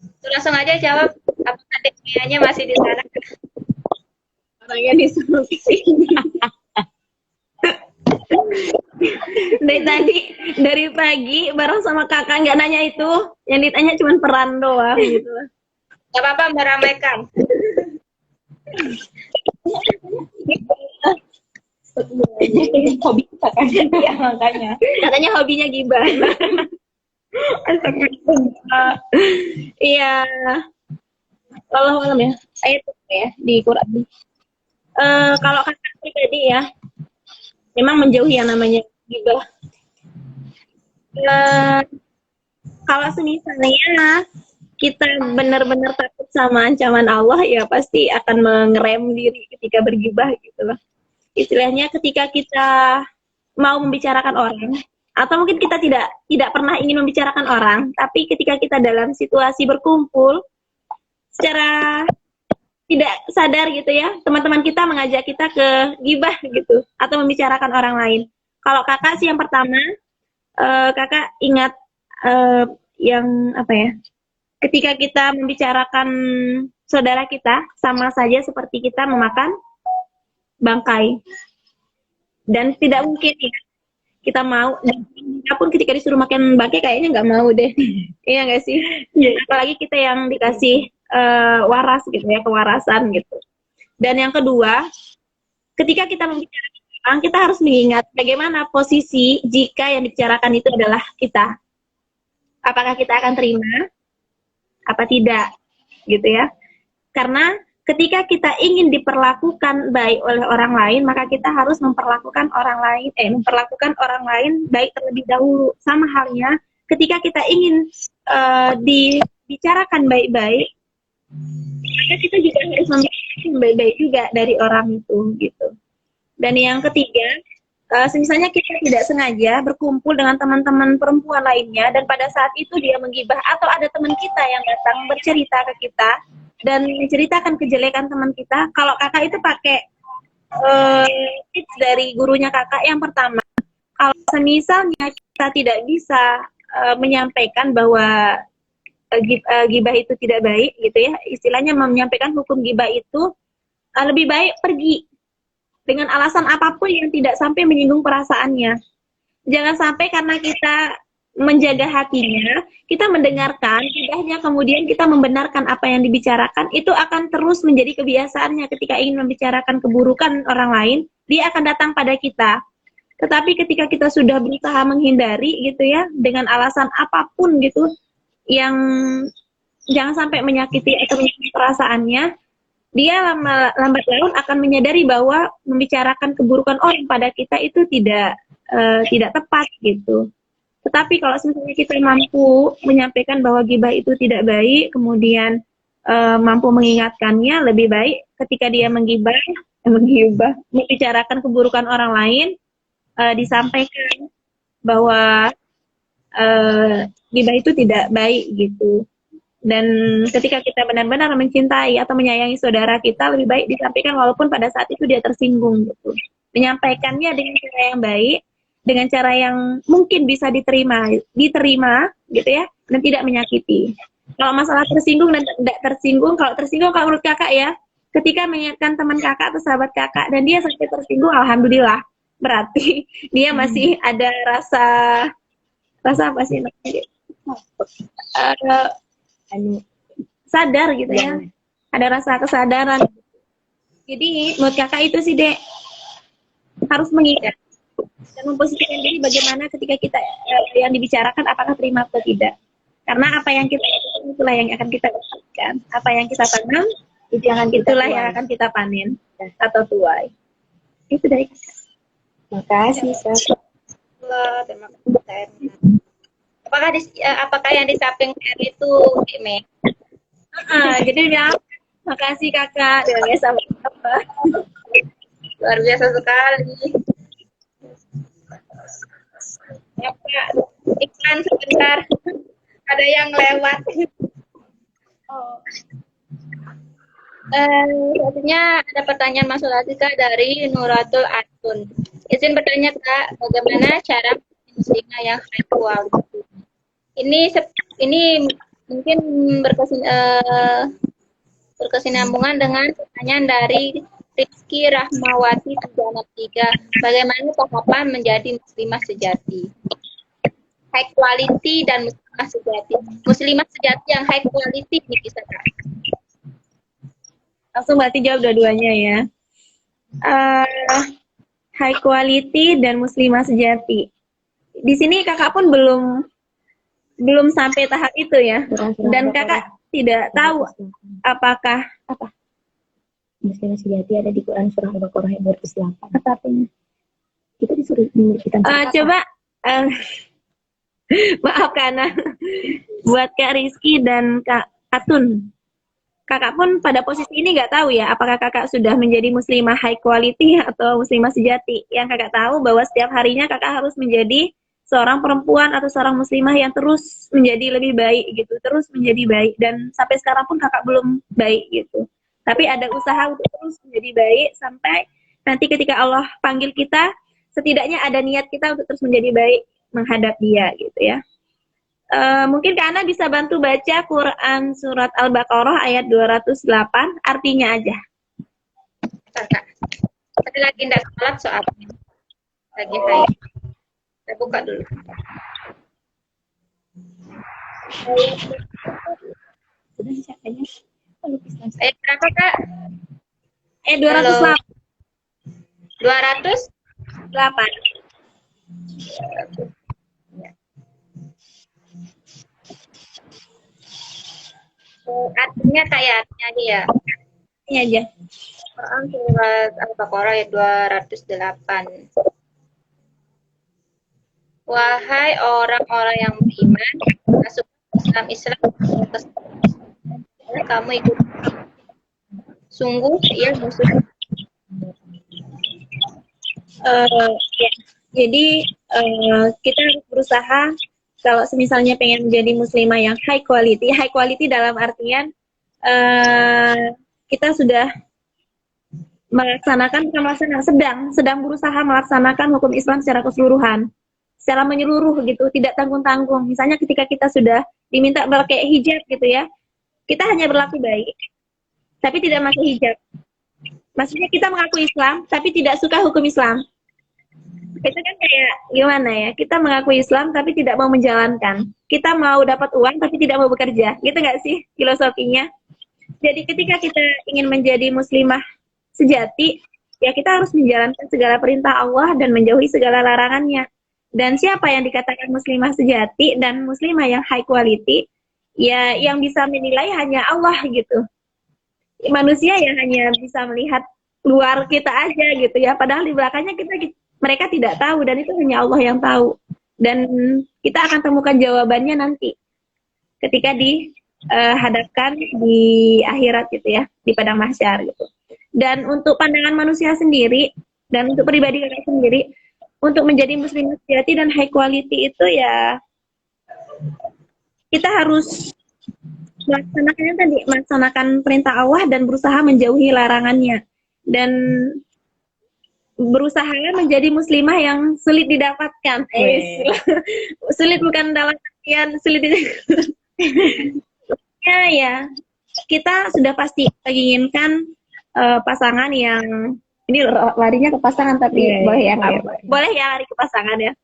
Itu langsung aja jawab. Apakah DP-nya masih di sana? Orangnya disuruh sini. dari pagi bareng sama kakak nggak nanya itu, yang ditanya cuma peran doang gitu. Gak apa-apa meramaikan. Hobi kita kan. Ya, makanya. Katanya hobinya gibah. Astagfirullah. Iya. Wallahu alam ya. Ayat ya di Quran. Kalau kakak pribadi ya, memang menjauhi yang namanya gibah. Kalau semisalnya kita benar-benar takut sama ancaman Allah, ya pasti akan mengerem diri ketika bergibah gitu loh. Istilahnya ketika kita mau membicarakan orang, atau mungkin kita tidak pernah ingin membicarakan orang, tapi ketika kita dalam situasi berkumpul, secara tidak sadar gitu ya, teman-teman kita mengajak kita ke gibah gitu, atau membicarakan orang lain. Kalau kakak sih yang pertama, kakak ingat yang apa ya, ketika kita membicarakan saudara kita, sama saja seperti kita memakan bangkai. Dan tidak mungkin ya, kita mau, apapun ketika disuruh makan bangkai kayaknya nggak mau deh. Iya nggak sih? Apalagi kita yang dikasih waras gitu ya, kewarasan gitu. Dan yang kedua, ketika kita membicarakan orang, kita harus mengingat bagaimana posisi jika yang dibicarakan itu adalah kita. Apakah kita akan terima apa tidak gitu ya, karena ketika kita ingin diperlakukan baik oleh orang lain, maka kita harus memperlakukan orang lain baik terlebih dahulu. Sama halnya ketika kita ingin dibicarakan baik-baik, maka kita juga harus membicarakan baik-baik juga dari orang itu gitu. Dan yang ketiga, misalnya kita tidak sengaja berkumpul dengan teman-teman perempuan lainnya, dan pada saat itu dia menggibah, atau ada teman kita yang datang bercerita ke kita dan menceritakan kejelekan teman kita, kalau kakak itu pakai tips dari gurunya kakak. Yang pertama, kalau misalnya kita tidak bisa menyampaikan bahwa gibah itu tidak baik gitu ya, istilahnya menyampaikan hukum gibah itu, lebih baik pergi dengan alasan apapun yang tidak sampai menyinggung perasaannya. Jangan sampai karena kita menjaga hatinya, kita mendengarkan, tidaknya kemudian kita membenarkan apa yang dibicarakan, itu akan terus menjadi kebiasaannya. Ketika ingin membicarakan keburukan orang lain, dia akan datang pada kita. Tetapi ketika kita sudah berusaha menghindari gitu ya, dengan alasan apapun gitu, yang jangan sampai menyakiti atau menyakiti perasaannya, dia lambat laun akan menyadari bahwa membicarakan keburukan orang pada kita itu tidak tepat gitu. Tetapi kalau misalnya kita mampu menyampaikan bahwa gibah itu tidak baik, kemudian mampu mengingatkannya, lebih baik ketika dia membicarakan keburukan orang lain, disampaikan bahwa gibah itu tidak baik gitu. Dan ketika kita benar-benar mencintai atau menyayangi saudara kita, lebih baik disampaikan walaupun pada saat itu dia tersinggung gitu. Menyampaikannya dengan cara yang baik, dengan cara yang mungkin bisa diterima gitu ya, dan tidak menyakiti. Kalau masalah tersinggung dan tidak tersinggung, kalau tersinggung, kalau menurut kakak ya, ketika mengingatkan teman kakak atau sahabat kakak dan dia sampai tersinggung, alhamdulillah, berarti dia masih ada rasa apa sih namanya? Sadar gitu ya, ada rasa kesadaran. Jadi menurut kakak itu sih Dek, harus mengingat dan memposisikan diri bagaimana ketika kita yang dibicarakan apakah terima atau tidak, karena apa yang kita itulah yang akan kita dapatkan, apa yang kita tanam itulah yang akan kita panen atau tuai. Itu dari kakak. Makasih Kak. Terima kasih. Apakah yang di samping R itu Meg? Jadi ya, makasih kakak, luar biasa apa? Luar biasa sekali. Ya Pak, iklan sebentar. Ada yang lewat. Selanjutnya ada pertanyaan masuk lagi Kak dari Nuratul Atun. Izin bertanya Kak, bagaimana cara muslimah yang seksual? Ini mungkin berkesinambungan dengan pertanyaan dari Rizky Rahmawati 363. Bagaimana tahapan menjadi muslimah sejati? High quality dan muslimah sejati. Muslimah sejati yang high quality nih bisa Kak. Langsung berarti jawab dua-duanya ya. High quality dan muslimah sejati. Di sini kakak pun belum sampai tahap itu ya. Dan kakak tidak tahu apakah apa Muslimah sejati ada di Quran surah Al-Baqarah ayat 208. apa artinya. Kita disuruh memberikan Coba maaf karena buat Kak Rizky dan Kak Atun. Kakak pun pada posisi ini nggak tahu ya, apakah kakak sudah menjadi muslimah high quality atau muslimah sejati. Yang kakak tahu bahwa setiap harinya kakak harus menjadi seorang perempuan atau seorang muslimah yang terus menjadi lebih baik gitu, terus menjadi baik. Dan sampai sekarang pun kakak belum baik gitu. Tapi ada usaha untuk terus menjadi baik sampai nanti ketika Allah panggil kita, setidaknya ada niat kita untuk terus menjadi baik menghadap Dia gitu ya. Mungkin Kak Ana bisa bantu baca Quran surat Al-Baqarah ayat 208 artinya aja. Bentar, Kak. Tadi lagi tidak sholat soalnya. Lagi haid. Saya buka dulu. Sudah siapanya. Ayat berapa Kak? 208. 208. Artinya kayak artinya aja ya. Artinya aja. Quran surat Al-Baqarah ayat 208. Wahai orang-orang yang beriman, masuk dalam Islam kamu ikut. Sungguh ia musuh. Ya. Jadi kita harus berusaha kalau misalnya pengen menjadi muslimah yang high quality dalam artian kita sudah sedang berusaha melaksanakan hukum Islam secara keseluruhan, secara menyeluruh gitu, tidak tanggung-tanggung. Misalnya ketika kita sudah diminta pakai hijab gitu ya, kita hanya berlaku baik, tapi tidak pakai hijab. Maksudnya kita mengaku Islam, tapi tidak suka hukum Islam. Itu kan kayak gimana ya? Kita mengaku Islam, tapi tidak mau menjalankan. Kita mau dapat uang, tapi tidak mau bekerja. Gitu nggak sih filosofinya? Jadi ketika kita ingin menjadi muslimah sejati, ya kita harus menjalankan segala perintah Allah dan menjauhi segala larangannya. Dan siapa yang dikatakan muslimah sejati dan muslimah yang high quality, ya yang bisa menilai hanya Allah gitu. Manusia yang hanya bisa melihat luar kita aja gitu ya, padahal di belakangnya mereka tidak tahu dan itu hanya Allah yang tahu. Dan kita akan temukan jawabannya nanti ketika dihadapkan di akhirat gitu ya, di padang mahsyar gitu. Dan untuk pandangan manusia sendiri dan untuk pribadi kita sendiri, untuk menjadi muslim sejati dan high quality itu ya kita harus melaksanakan perintah Allah dan berusaha menjauhi larangannya, dan berusaha menjadi muslimah yang sulit didapatkan. Sulit bukan dalam artian sulit ya, kita sudah pasti menginginkan pasangan yang ini larinya ke pasangan tapi boleh ya lari ke pasangan ya.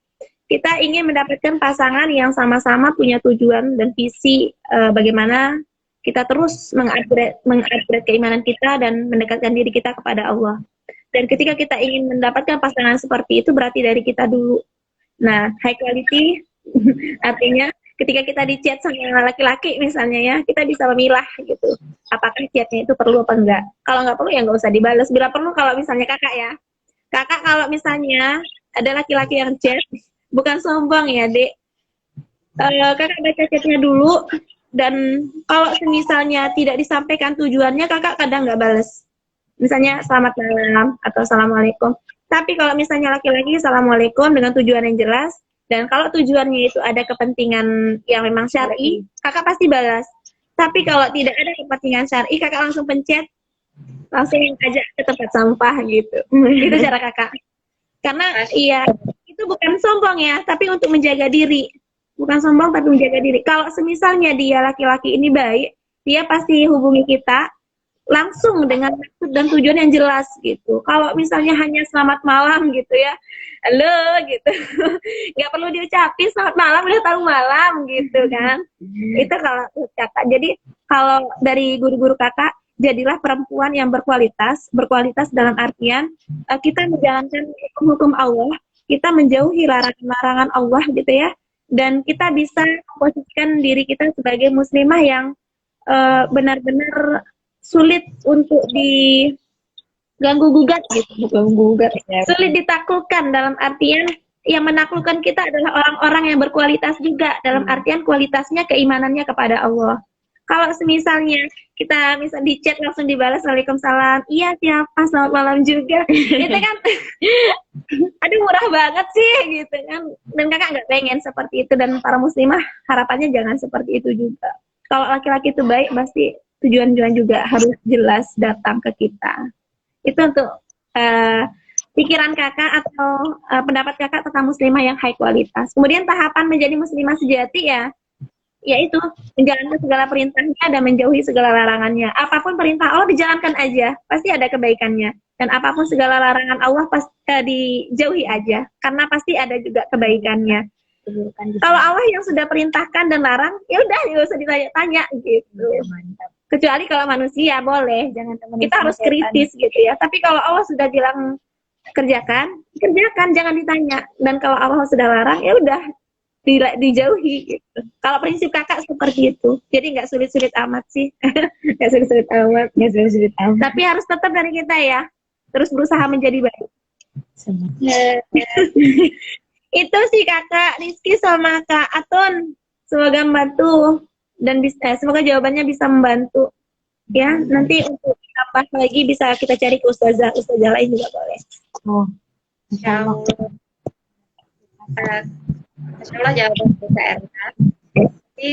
Kita ingin mendapatkan pasangan yang sama-sama punya tujuan dan visi bagaimana kita terus mengupgrade keimanan kita dan mendekatkan diri kita kepada Allah. Dan ketika kita ingin mendapatkan pasangan seperti itu berarti dari kita dulu. Nah, high quality artinya ketika kita di chat sama laki-laki misalnya ya, kita bisa memilah gitu. Apakah chatnya itu perlu apa enggak? Kalau enggak perlu ya enggak usah dibalas. Bila perlu kalau misalnya kakak ya. Kakak kalau misalnya ada laki-laki yang chat, bukan sombong ya, Dek. Kakak baca chatnya dulu, dan kalau misalnya tidak disampaikan tujuannya, kakak kadang nggak balas. Misalnya selamat malam atau assalamualaikum. Tapi kalau misalnya laki-laki assalamualaikum dengan tujuan yang jelas, dan kalau tujuannya itu ada kepentingan yang memang syar'i, kakak pasti balas. Tapi kalau tidak ada kepentingan syar'i, kakak langsung pencet, langsung ajak ke tempat sampah gitu. Itu cara kakak. Karena iya, itu bukan sombong ya, tapi untuk menjaga diri. Bukan sombong tapi menjaga diri. Kalau semisalnya dia laki-laki ini baik, dia pasti hubungi kita langsung dengan maksud dan tujuan yang jelas gitu. Kalau misalnya hanya selamat malam gitu ya, halo gitu, nggak perlu diucapin selamat malam, udah tahu malam gitu kan. Itu kalau kakak. Jadi kalau dari guru-guru kakak, jadilah perempuan yang berkualitas dalam artian kita menjalankan hukum-hukum Allah, kita menjauhi larangan-larangan Allah gitu ya, dan kita bisa memposisikan diri kita sebagai muslimah yang benar-benar sulit untuk diganggu gugat gitu, ganggu gugat, sulit ditaklukkan dalam artian yang menaklukkan kita adalah orang-orang yang berkualitas juga dalam artian kualitasnya keimanannya kepada Allah. Kalau semisalnya kita misal di chat langsung dibalas Waalaikumsalam, iya siapa, selamat malam juga, itu kan aduh murah banget sih gitu kan, dan kakak nggak pengen seperti itu, dan para muslimah harapannya jangan seperti itu juga. Kalau laki-laki itu baik, pasti tujuan-tujuan juga harus jelas datang ke kita. Itu untuk pikiran kakak atau pendapat kakak tentang muslimah yang high kualitas. Kemudian tahapan menjadi muslimah sejati ya, yaitu menjalankan segala perintahnya dan menjauhi segala larangannya. Apapun perintah Allah dijalankan aja, pasti ada kebaikannya. Dan apapun segala larangan Allah dijauhi aja, karena pasti ada juga kebaikannya. Kalau Allah yang sudah perintahkan dan larang, ya udah nggak usah ditanya-tanya gitu. Mantap. Kecuali kalau manusia boleh, kita harus kritis gitu ya. Tapi kalau Allah sudah bilang kerjakan, jangan ditanya. Dan kalau Allah sudah larang, ya udah dijauhi gitu. Kalau prinsip kakak seperti itu, jadi nggak sulit-sulit amat sih, nggak sulit-sulit amat. Tapi harus tetap dari kita ya, terus berusaha menjadi baik. Itu sih kakak Rizky sama kak Atun, semoga membantu dan semoga jawabannya bisa membantu ya. Nanti untuk tambah lagi bisa kita cari ke ustazah lain juga boleh. Oh, Insya Allah. Insya Allah jawaban kita Erna. Jadi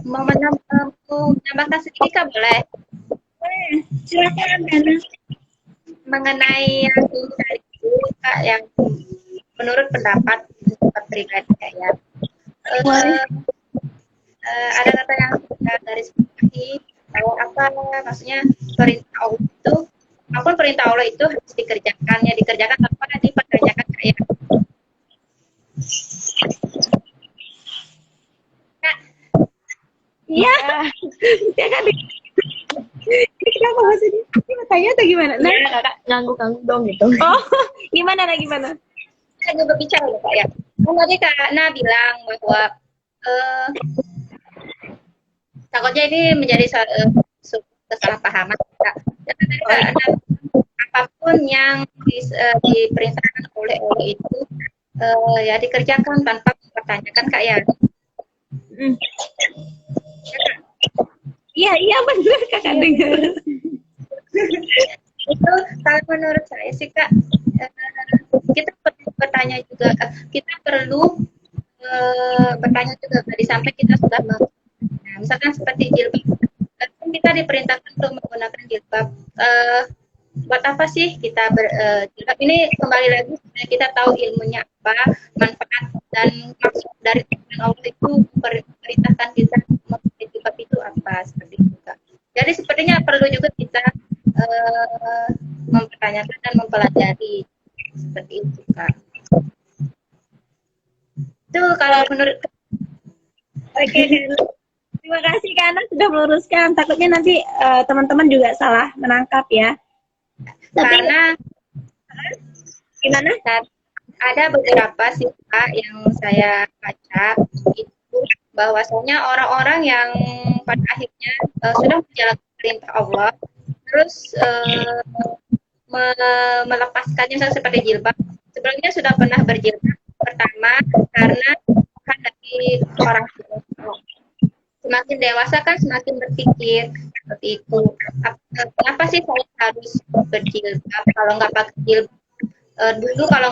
mau menambahkan sedikit boleh? Boleh, silakan Ana. Mengenai yang tadi itu kak, yang menurut pendapat pribadi saya, ada kata yang saya garis bawahi bahwa apa maksudnya perintah Allah itu, apapun perintah Allah itu harus dikerjakan, ya dikerjakan tanpa dipertanyakan kayak. Iya, ya kan? Kenapa bahasa dia? Ini mau tanya atau gimana? Nah, kakak ngangguk-ngangguk dong gitu. oh, gimana? Saya berbicara ya kak ya. Tadi Kak Ana bilang bahwa takutnya ini menjadi kesalahpahaman Kak. Karena tadi Kak Ana, apapun yang diperintahkan oleh Allah itu ya dikerjakan tanpa mempertanyakan Kak ya. Iya benar kakak dengar. Itu kalau menurut saya sih Kak, kita perlu bertanya juga Kak. Kita perlu bertanya juga tadi sampai kita sudah misalkan seperti jilbab, kita diperintahkan untuk menggunakan jilbab. Buat apa sih kita jilbab ini? Kembali lagi kita tahu ilmunya apa, manfaat dan maksud dari Tuhan Allah itu memperintahkan kita memakai jilbab itu apa, seperti itu Kak. Jadi sepertinya perlu juga kita mempertanyakan dan mempelajari seperti itu Kak. Itu kalau menurut. Oke, terima kasih Kak Ana sudah meluruskan. Takutnya nanti teman-teman juga salah menangkap ya. Karena gimana? Ada beberapa siswa yang saya baca itu bahwasanya orang-orang yang pada akhirnya sudah menjalankan perintah Allah, terus melepaskannya seperti jilbab. Sebelumnya sudah pernah berjilbab pertama karena kan dari orang tua. Semakin dewasa kan semakin berpikir seperti itu. Kenapa sih saya harus berjilbab kalau nggak pakai jilbab? Dulu kalau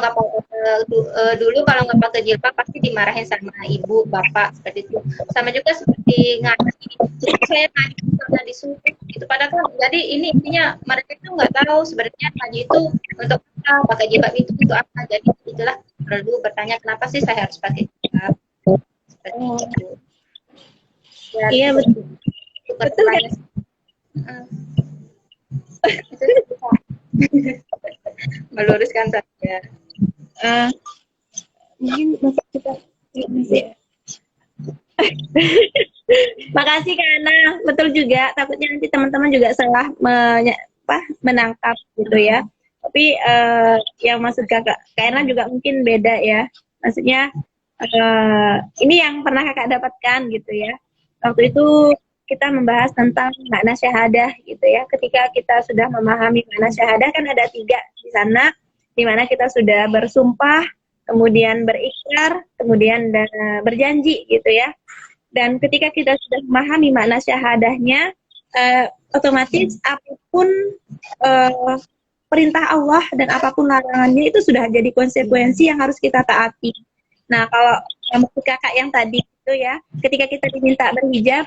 nggak pakai jilbab pasti dimarahin sama ibu bapak seperti itu. Sama juga seperti ngaji. Jadi saya ngaji karena disuruh gitu. Padahal kan, jadi ini intinya mereka itu nggak tahu sebenarnya ngaji itu untuk apa, pakai jilbab itu untuk apa. Jadi itulah perlu bertanya kenapa sih saya harus pakai jilbab seperti itu. Ya, iya betul. Betul kan? Itu bisa meluruskan saja. Mungkin masih kita masih. Makasih Kak Ana, betul juga. Takutnya nanti teman-teman juga salah menangkap gitu ya. Tapi yang maksud Kak Ana juga mungkin beda ya. Maksudnya ini yang pernah Kakak dapatkan gitu ya. Waktu itu kita membahas tentang makna syahadah gitu ya. Ketika kita sudah memahami makna syahadah kan ada 3 di sana, di mana kita sudah bersumpah, kemudian berikrar, kemudian berjanji gitu ya. Dan ketika kita sudah memahami makna syahadahnya, otomatis apapun perintah Allah dan apapun larangannya itu sudah jadi konsekuensi yang harus kita taati. Nah, kalau maksud Kakak yang tadi itu ya, ketika kita diminta berhijab,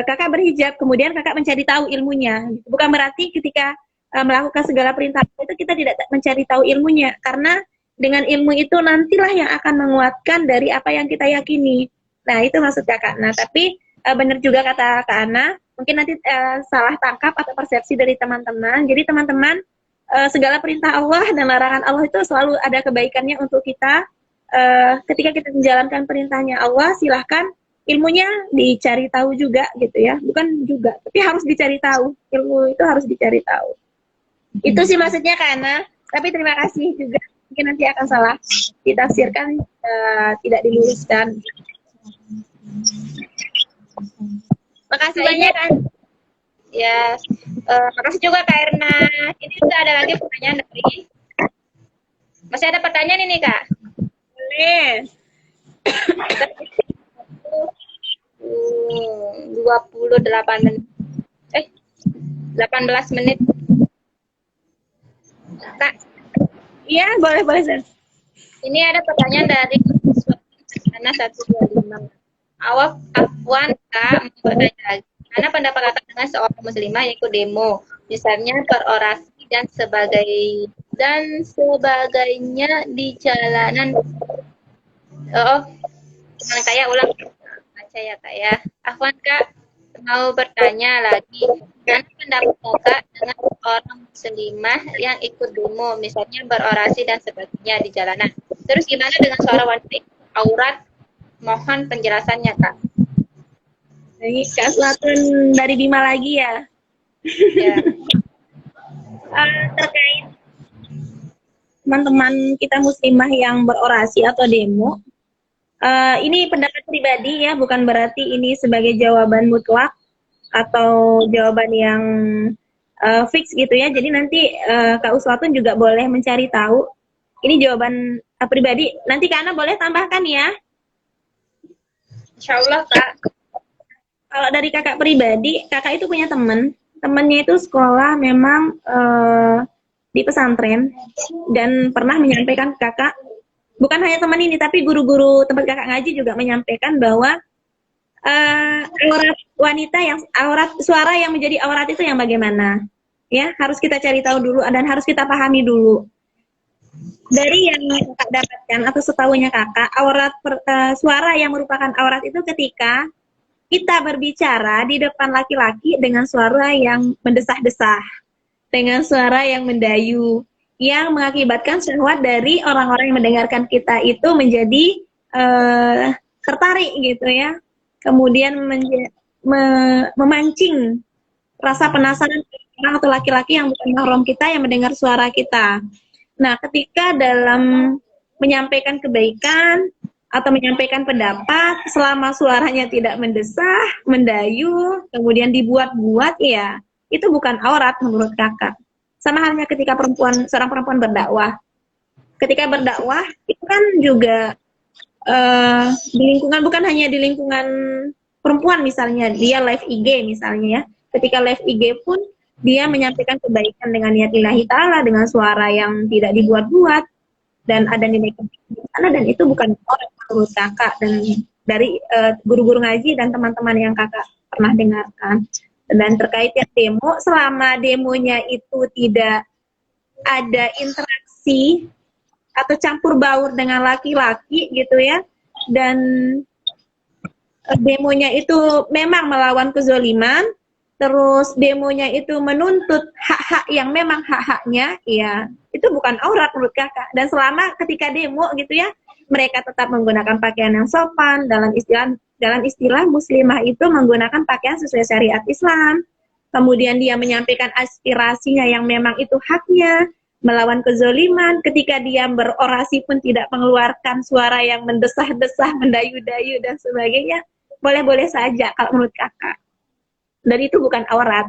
Kakak berhijab, kemudian Kakak mencari tahu ilmunya. Bukan berarti ketika melakukan segala perintah itu kita tidak mencari tahu ilmunya, karena dengan ilmu itu nantilah yang akan menguatkan dari apa yang kita yakini. Nah, itu maksud Kakak. Nah, tapi benar juga kata Kak Ana, mungkin nanti salah tangkap atau persepsi dari teman-teman. Jadi teman-teman, segala perintah Allah dan larangan Allah itu selalu ada kebaikannya untuk kita. Ketika kita menjalankan perintahnya Allah, silahkan ilmunya dicari tahu juga gitu ya. Bukan juga, tapi harus dicari tahu. Ilmu itu harus dicari tahu. Itu sih maksudnya Kak Ana. Tapi terima kasih juga. Mungkin nanti akan salah ditafsirkan, tidak diluruskan. Makasih banyak kan. Ya, makasih juga Kak Erna. Ini sudah ada lagi pertanyaan dari. Masih ada pertanyaan ini Kak? Boleh. 28 menit. 18 menit. Kak, Iya, boleh Sir. ini ada pertanyaan dari Ana 125. Afwan Kak, mau bertanya lagi. Karena pendapat Kakak dengan seorang muslimah yang ikut demo, misalnya berorasi dan sebagainya di jalanan. Kayak ulang baca ya Kak ya. Afwan Kak, mau bertanya lagi. Karena pendapat Kakak dengan orang muslimah yang ikut demo, misalnya berorasi dan sebagainya di jalanan. Terus gimana dengan suara wanita aurat? Mohon penjelasannya Kak. Ini Kak Selatan dari Bima lagi ya. Ya. Terkait teman-teman kita muslimah yang berorasi atau demo, ini pendapat pribadi ya, bukan berarti ini sebagai jawaban mutlak atau jawaban yang fix gitu ya. Jadi nanti Kak Uswatun juga boleh mencari tahu. Ini jawaban pribadi. Nanti Kak Ana boleh tambahkan ya. Insya Allah Kak. Kalau dari kakak pribadi, kakak itu punya temannya itu sekolah memang di pesantren dan pernah menyampaikan ke kakak, bukan hanya teman ini tapi guru-guru tempat kakak ngaji juga menyampaikan bahwa aurat wanita suara yang menjadi aurat itu yang bagaimana, ya harus kita cari tahu dulu dan harus kita pahami dulu. Dari yang kakak dapatkan atau setahunya kakak, suara yang merupakan aurat itu ketika kita berbicara di depan laki-laki dengan suara yang mendesah-desah, dengan suara yang mendayu, yang mengakibatkan syahwat dari orang-orang yang mendengarkan kita itu menjadi tertarik gitu ya. Kemudian memancing rasa penasaran orang atau laki-laki yang bukan mahram kita yang mendengar suara kita. Nah, ketika dalam menyampaikan kebaikan atau menyampaikan pendapat, selama suaranya tidak mendesah, mendayu, kemudian dibuat-buat, ya itu bukan aurat menurut kakak. Sama halnya ketika seorang perempuan berdakwah. Ketika berdakwah, itu kan juga di lingkungan, bukan hanya di lingkungan perempuan misalnya, dia live IG misalnya ya. Ketika live IG pun, dia menyampaikan kebaikan dengan niat lillahi ta'ala, dengan suara yang tidak dibuat-buat, dan ada nilai kebaikan di sana, dan itu bukan aurat menurut kakak dan dari guru-guru ngaji dan teman-teman yang kakak pernah dengarkan. Dan terkait yang demo, selama demonya itu tidak ada interaksi atau campur baur dengan laki-laki gitu ya, dan demonya itu memang melawan kezoliman, terus demonya itu menuntut hak-hak yang memang hak-haknya, ya itu bukan aurat menurut kakak. Dan selama ketika demo gitu ya, mereka tetap menggunakan pakaian yang sopan, dalam istilah muslimah itu menggunakan pakaian sesuai syariat Islam. Kemudian dia menyampaikan aspirasinya yang memang itu haknya, melawan kezoliman. Ketika dia berorasi pun tidak mengeluarkan suara yang mendesah-desah, mendayu-dayu dan sebagainya. Boleh-boleh saja kalau menurut kakak. Dan itu bukan aurat.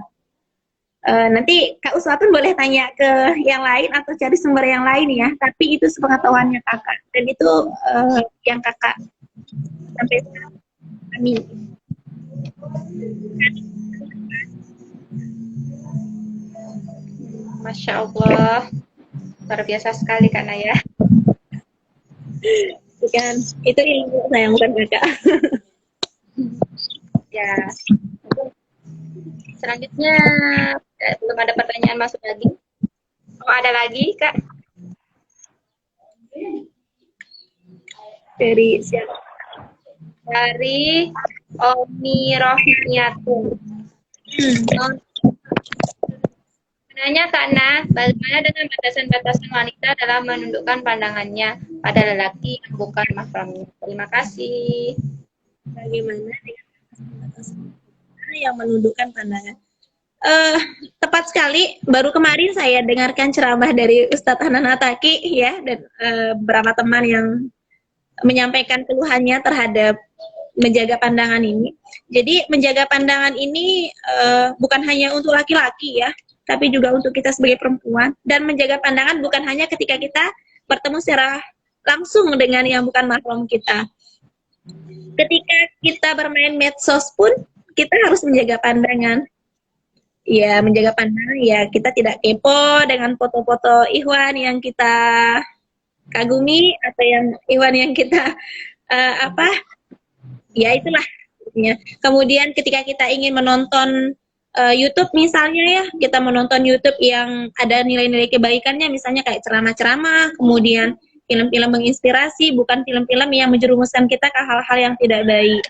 Nanti Kak Uswa pun boleh tanya ke yang lain atau cari sumber yang lain ya. Tapi itu sepengetahuannya kakak. Dan itu yang kakak sampai sekarang kami. Masya Allah, luar biasa sekali Kak Naya. Bukan, itu ilmu saya, bukan kakak. Ya, selanjutnya belum ada pertanyaan masuk lagi. Oh, ada lagi Kak? Dari siapa? Dari Omi Rohmiatun. Nanya karena bagaimana dengan batasan-batasan wanita dalam menundukkan pandangannya pada lelaki yang bukan mahramnya. Terima kasih. Bagaimana dengan batasan yang menundukkan pandangan? Tepat sekali. Baru kemarin saya dengarkan ceramah dari Ustadz Hanan Ataki ya, dan beberapa teman yang menyampaikan keluhannya terhadap menjaga pandangan ini. Jadi menjaga pandangan ini bukan hanya untuk laki-laki ya, tapi juga untuk kita sebagai perempuan. Dan menjaga pandangan bukan hanya ketika kita bertemu secara langsung dengan yang bukan mahram kita. Ketika kita bermain medsos pun kita harus menjaga pandangan. Ya, menjaga pandangan ya, kita tidak kepo dengan foto-foto Ikhwan yang kita kagumi atau yang Ikhwan yang kita ya itulah. Kemudian ketika kita ingin menonton YouTube misalnya ya, kita menonton YouTube yang ada nilai-nilai kebaikannya, misalnya kayak ceramah-ceramah, kemudian film-film menginspirasi, bukan film-film yang menjerumuskan kita ke hal-hal yang tidak baik.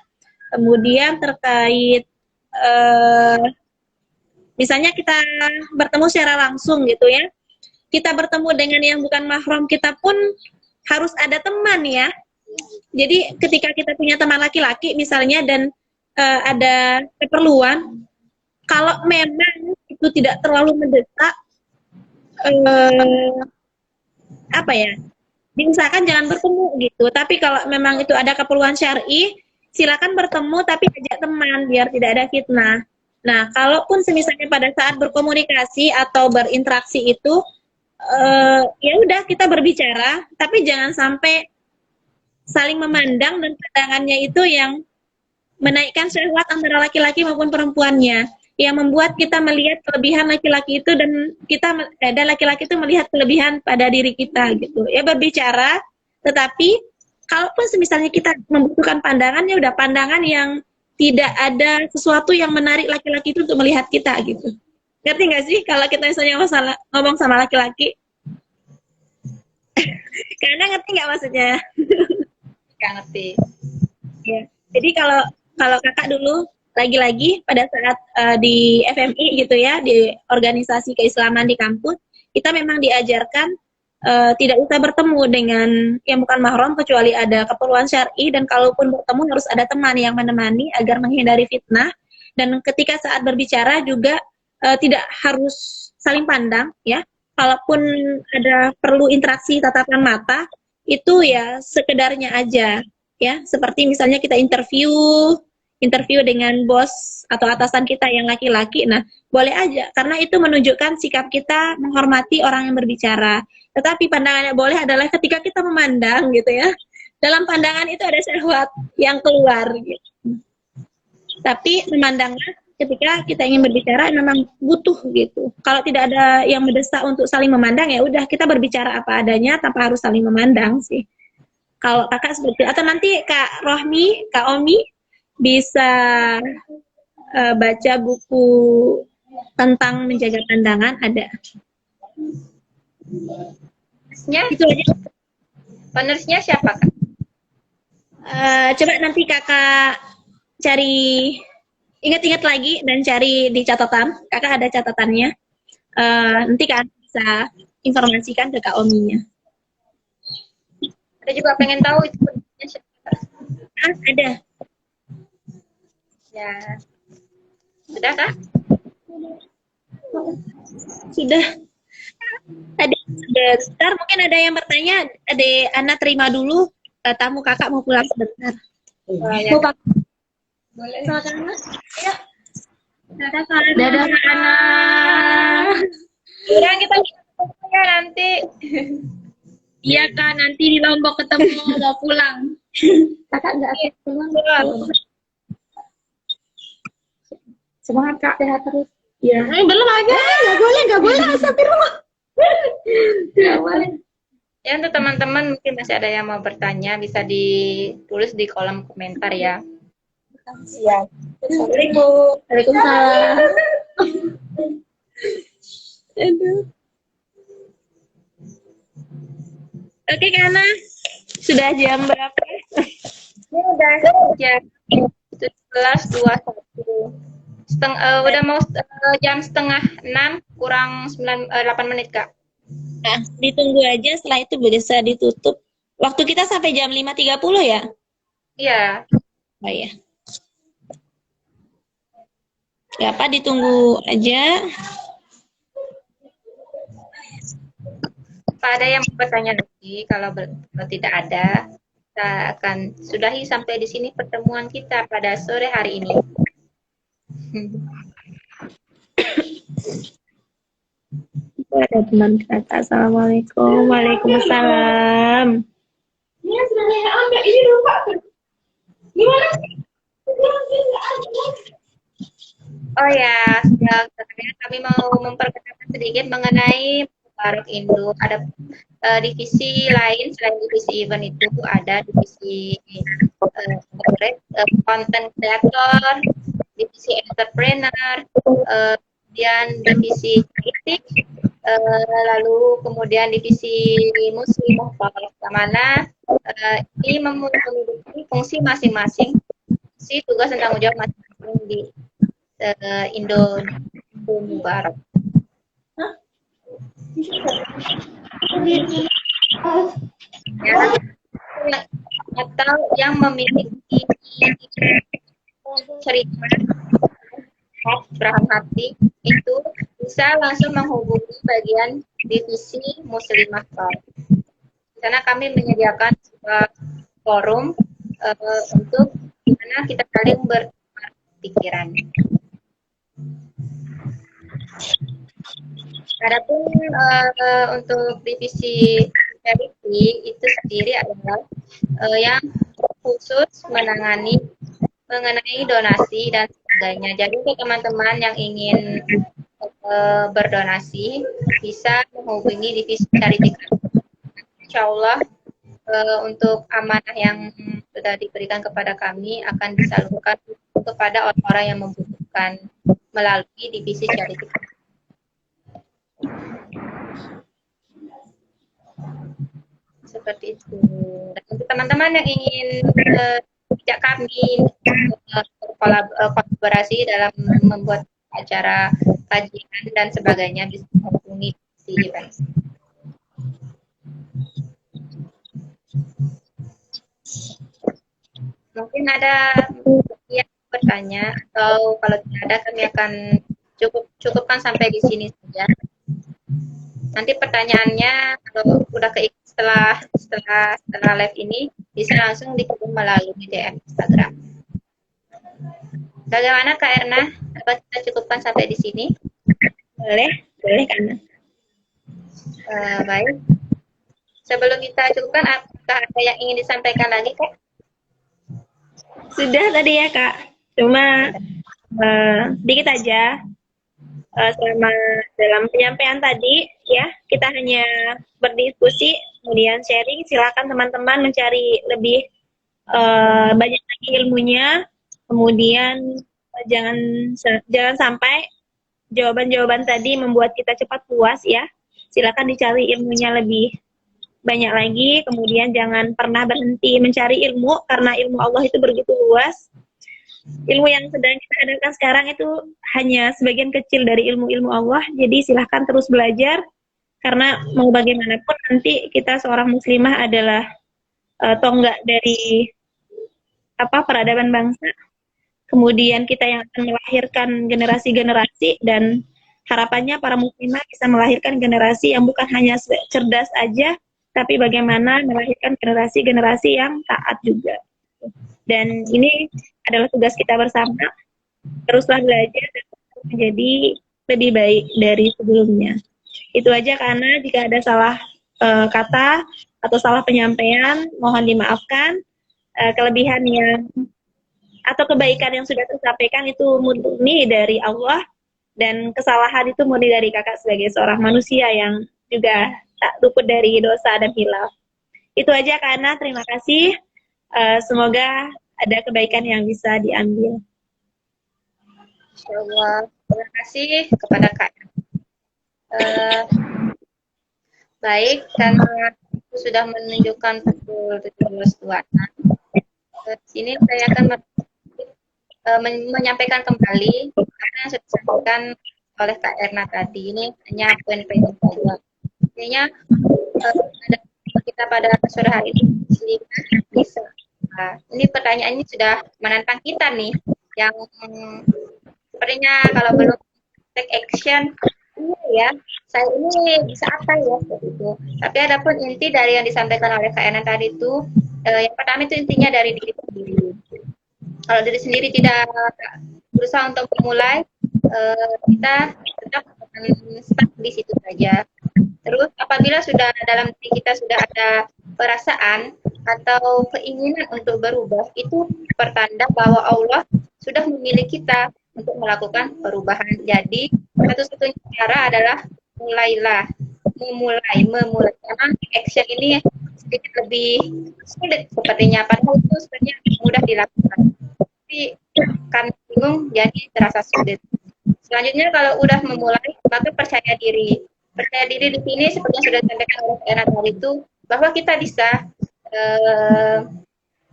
Kemudian terkait misalnya kita bertemu secara langsung gitu ya, kita bertemu dengan yang bukan mahram kita pun harus ada teman ya. Jadi ketika kita punya teman laki-laki misalnya dan ada keperluan, kalau memang itu tidak terlalu mendesak, diusahakan jangan bertemu gitu. Tapi kalau memang itu ada keperluan syar'i, silakan bertemu tapi ajak teman biar tidak ada fitnah. Nah, kalaupun semisalnya pada saat berkomunikasi atau berinteraksi itu, ya udah kita berbicara, tapi jangan sampai saling memandang dan pandangannya itu yang menaikkan syahwat antara laki-laki maupun perempuannya, yang membuat kita melihat kelebihan laki-laki itu dan laki-laki itu melihat kelebihan pada diri kita gitu. Ya berbicara, tetapi kalaupun misalnya kita membutuhkan pandangan, ya udah pandangan yang tidak ada sesuatu yang menarik laki-laki itu untuk melihat kita gitu. Ngerti nggak sih kalau kita misalnya ngomong sama laki-laki? Karena ngerti nggak maksudnya? Nggak ngerti. Ya. Jadi kalau kakak dulu lagi-lagi pada saat di FMI gitu ya, di organisasi keislaman di kampus, kita memang diajarkan tidak usah bertemu dengan yang bukan mahram kecuali ada keperluan syar'i, dan kalaupun bertemu harus ada teman yang menemani agar menghindari fitnah. Dan ketika saat berbicara juga tidak harus saling pandang ya. Kalaupun ada perlu interaksi tatapan mata, itu ya sekedarnya aja ya, seperti misalnya kita interview dengan bos atau atasan kita yang laki-laki, nah boleh aja, karena itu menunjukkan sikap kita menghormati orang yang berbicara. Tetapi pandangannya boleh adalah ketika kita memandang gitu ya, dalam pandangan itu ada syahwat yang keluar gitu. Tapi memandangnya ketika kita ingin berbicara memang butuh gitu. Kalau tidak ada yang mendesak untuk saling memandang, ya udah kita berbicara apa adanya tanpa harus saling memandang sih. Kalau kakak seperti, atau nanti Kak Rohmi, Kak Omi bisa baca buku tentang menjaga pandangan, ada. Itu aja. Penulisnya siapa Kak? Coba nanti kakak cari ingat-ingat lagi dan cari di catatan. Kakak ada catatannya. Nanti kan bisa informasikan ke Kak Ominya. Ada juga pengen tahu itu bentuknya siapa. Ada. Ya. Sudah kah? Sudah. Tadi sebentar, mungkin ada yang bertanya. Ade Ana terima dulu. Tamu kakak mau pulang sebentar. Ya. Boleh. Silakan. Ya. Dadah Kak Ana. Dadah Kak Ana. Udah kita ya nanti. Iya Kak, nanti di Lombok ketemu mau pulang. Kakak nggak pulang. Semangat Kak, sehat terus. Ya, belum aja. Nggak boleh, astagfirullah. Nggak boleh. Ya untuk teman-teman mungkin masih ada yang mau bertanya bisa ditulis di kolom komentar ya. Siap. Assalamualaikum. Waalaikumsalam. Aduh. Oke Kana, sudah jam berapa? Ini udah jam 17.21. Udah mau jam setengah 6 kurang 8 menit Kak. Nah, ditunggu aja, setelah itu bisa ditutup. Waktu kita sampai jam 5.30 ya? Iya. Oh iya. Ya Pak, ditunggu aja. Pak ada yang mau bertanya lagi? Kalau tidak ada, kita akan sudahi sampai di sini pertemuan kita pada sore hari ini. Ada teman kakak. Assalamualaikum. Waalaikumsalam. Ini sudah ada ini lupa. Gimana? Oh ya, kami mau memperkenalkan sedikit mengenai Mubarak Indo. Ada divisi lain selain divisi event itu ada divisi content creator, divisi entrepreneur, kemudian divisi kritik, lalu kemudian divisi muslim, mana ini memiliki fungsi masing-masing, fungsi tugas dan tanggung jawab masing-masing di Indo Mubarak. Ya, atau yang memiliki cerita curahan hati itu bisa langsung menghubungi bagian divisi Muslimah Club. Di sana kami menyediakan sebuah forum untuk di mana kita saling bertukar pikiran. Adapun untuk divisi charity itu sendiri adalah yang khusus menangani mengenai donasi dan sebagainya. Jadi untuk teman-teman yang ingin berdonasi bisa menghubungi divisi charity. Insya Allah untuk amanah yang sudah diberikan kepada kami akan disalurkan kepada orang-orang yang membutuhkan melalui divisi charity. Seperti itu. Dan untuk teman-teman yang ingin ajak kami kolaborasi dalam membuat acara kajian dan sebagainya bisa menghubungi di event. Mungkin ada yang bertanya atau kalau tidak ada kami akan cukupkan sampai di sini saja. Nanti pertanyaannya kalau udah setelah live ini bisa langsung dikirim melalui DM Instagram. Bagaimana Kak Erna? Dapat kita cukupkan sampai di sini? Boleh kan? Baik. Sebelum kita cukupkan, apakah ada yang ingin disampaikan lagi Kak? Sudah tadi ya Kak. Cuma dikit aja. Selama dalam penyampaian tadi ya kita hanya berdiskusi kemudian sharing. Silakan teman-teman mencari lebih banyak lagi ilmunya, kemudian jangan sampai jawaban-jawaban tadi membuat kita cepat puas ya. Silakan dicari ilmunya lebih banyak lagi, kemudian jangan pernah berhenti mencari ilmu karena ilmu Allah itu begitu luas. Ilmu yang sedang kita adakan sekarang itu hanya sebagian kecil dari ilmu-ilmu Allah. Jadi silahkan terus belajar karena mau bagaimanapun nanti kita seorang muslimah adalah tonggak dari peradaban bangsa. Kemudian kita yang akan melahirkan generasi-generasi dan harapannya para muslimah bisa melahirkan generasi yang bukan hanya cerdas aja, tapi bagaimana melahirkan generasi-generasi yang taat juga. Dan ini adalah tugas kita bersama. Teruslah belajar dan menjadi lebih baik dari sebelumnya. Itu aja, karena jika ada salah kata atau salah penyampaian, mohon dimaafkan. Kelebihan yang atau kebaikan yang sudah tersampaikan itu murni dari Allah, dan kesalahan itu murni dari kakak sebagai seorang manusia yang juga tak luput dari dosa dan hilaf. Itu aja, karena terima kasih. Semoga ada kebaikan yang bisa diambil. Insyaallah. Terima kasih kepada Kak. Baik, karena sudah menunjukkan pukul 17.26. Sini saya akan menyampaikan kembali karena yang sudah disampaikan oleh Kak Erna tadi. Ini hanya poin-poin saja. Intinya kita pada sore hari ini bisa. Ini pertanyaan ini sudah menantang kita nih, yang sepertinya kalau belum take action, iya ya, saya ini bisa apa ya seperti itu. Tapi adapun inti dari yang disampaikan oleh Kak Erna tadi itu, yang pertama itu intinya dari diri sendiri. Kalau diri sendiri tidak berusaha untuk memulai, kita tetap stuck di situ saja. Terus apabila sudah dalam diri kita sudah ada perasaan atau keinginan untuk berubah, itu pertanda bahwa Allah sudah memilih kita untuk melakukan perubahan. Jadi satu-satunya cara adalah memulai. Karena action ini sedikit lebih sulit sepertinya, padahal itu sebenarnya mudah dilakukan. Tapi karena bingung jadi terasa sulit. Selanjutnya kalau udah memulai, maka percaya diri. Percaya diri di sini seperti yang sudah disampaikan oleh Erna tadi itu, bahwa kita bisa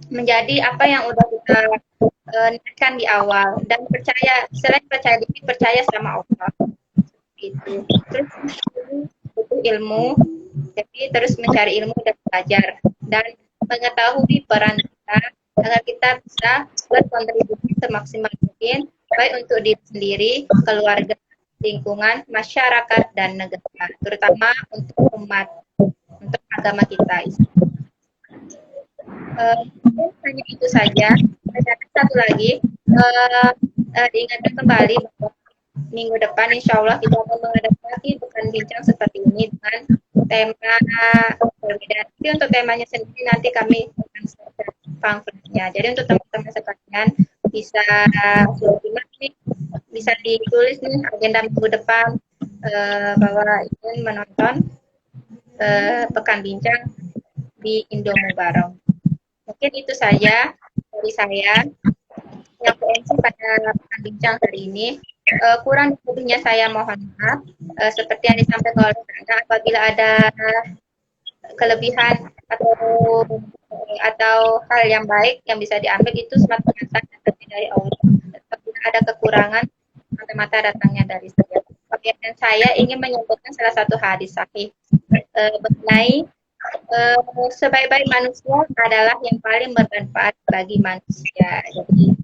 menjadi apa yang udah kita niatkan di awal, dan percaya, selain percaya diri, percaya sama Allah. Gitu. Terus butuh ilmu, jadi terus mencari ilmu dan belajar dan mengetahui peran kita agar kita bisa berkontribusi semaksimal mungkin, baik untuk diri sendiri, keluarga, lingkungan, masyarakat, dan negara, terutama untuk umat, untuk agama kita. Hanya itu saja. Dan satu lagi, diingatkan kembali bahwa minggu depan insya Allah kita akan mengadakan bukan bincang seperti ini dengan tema berbeda. Jadi untuk temanya sendiri nanti kami akan share pamfletnya. Jadi untuk teman-teman sekalian bisa bisa ditulis nih agenda minggu depan, bahwa ingin menonton pekan bincang di Indomu Barong. Mungkin itu saja dari saya yang PMC pada pekan bincang hari ini. Kurang lebihnya saya mohon maaf. Seperti yang disampaikan oleh Anda, apabila ada kelebihan atau hal yang baik yang bisa diambil, itu semata-mata dari Allah. Apabila ada kekurangan, semata-mata datangnya dari saya. Dan saya ingin menyampaikan salah satu hadis sahih mengenai sebaik-baik manusia adalah yang paling bermanfaat bagi manusia. Jadi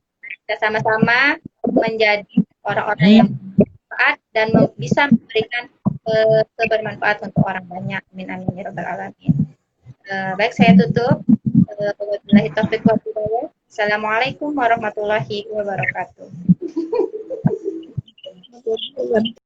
kita sama-sama menjadi orang-orang yang bermanfaat dan bisa memberikan kebermanfaat untuk orang banyak. Amin amin ya rabbal alamin. Baik, saya tutup. Wabillahi taufiq wal hidayah. Assalamualaikum warahmatullahi wabarakatuh.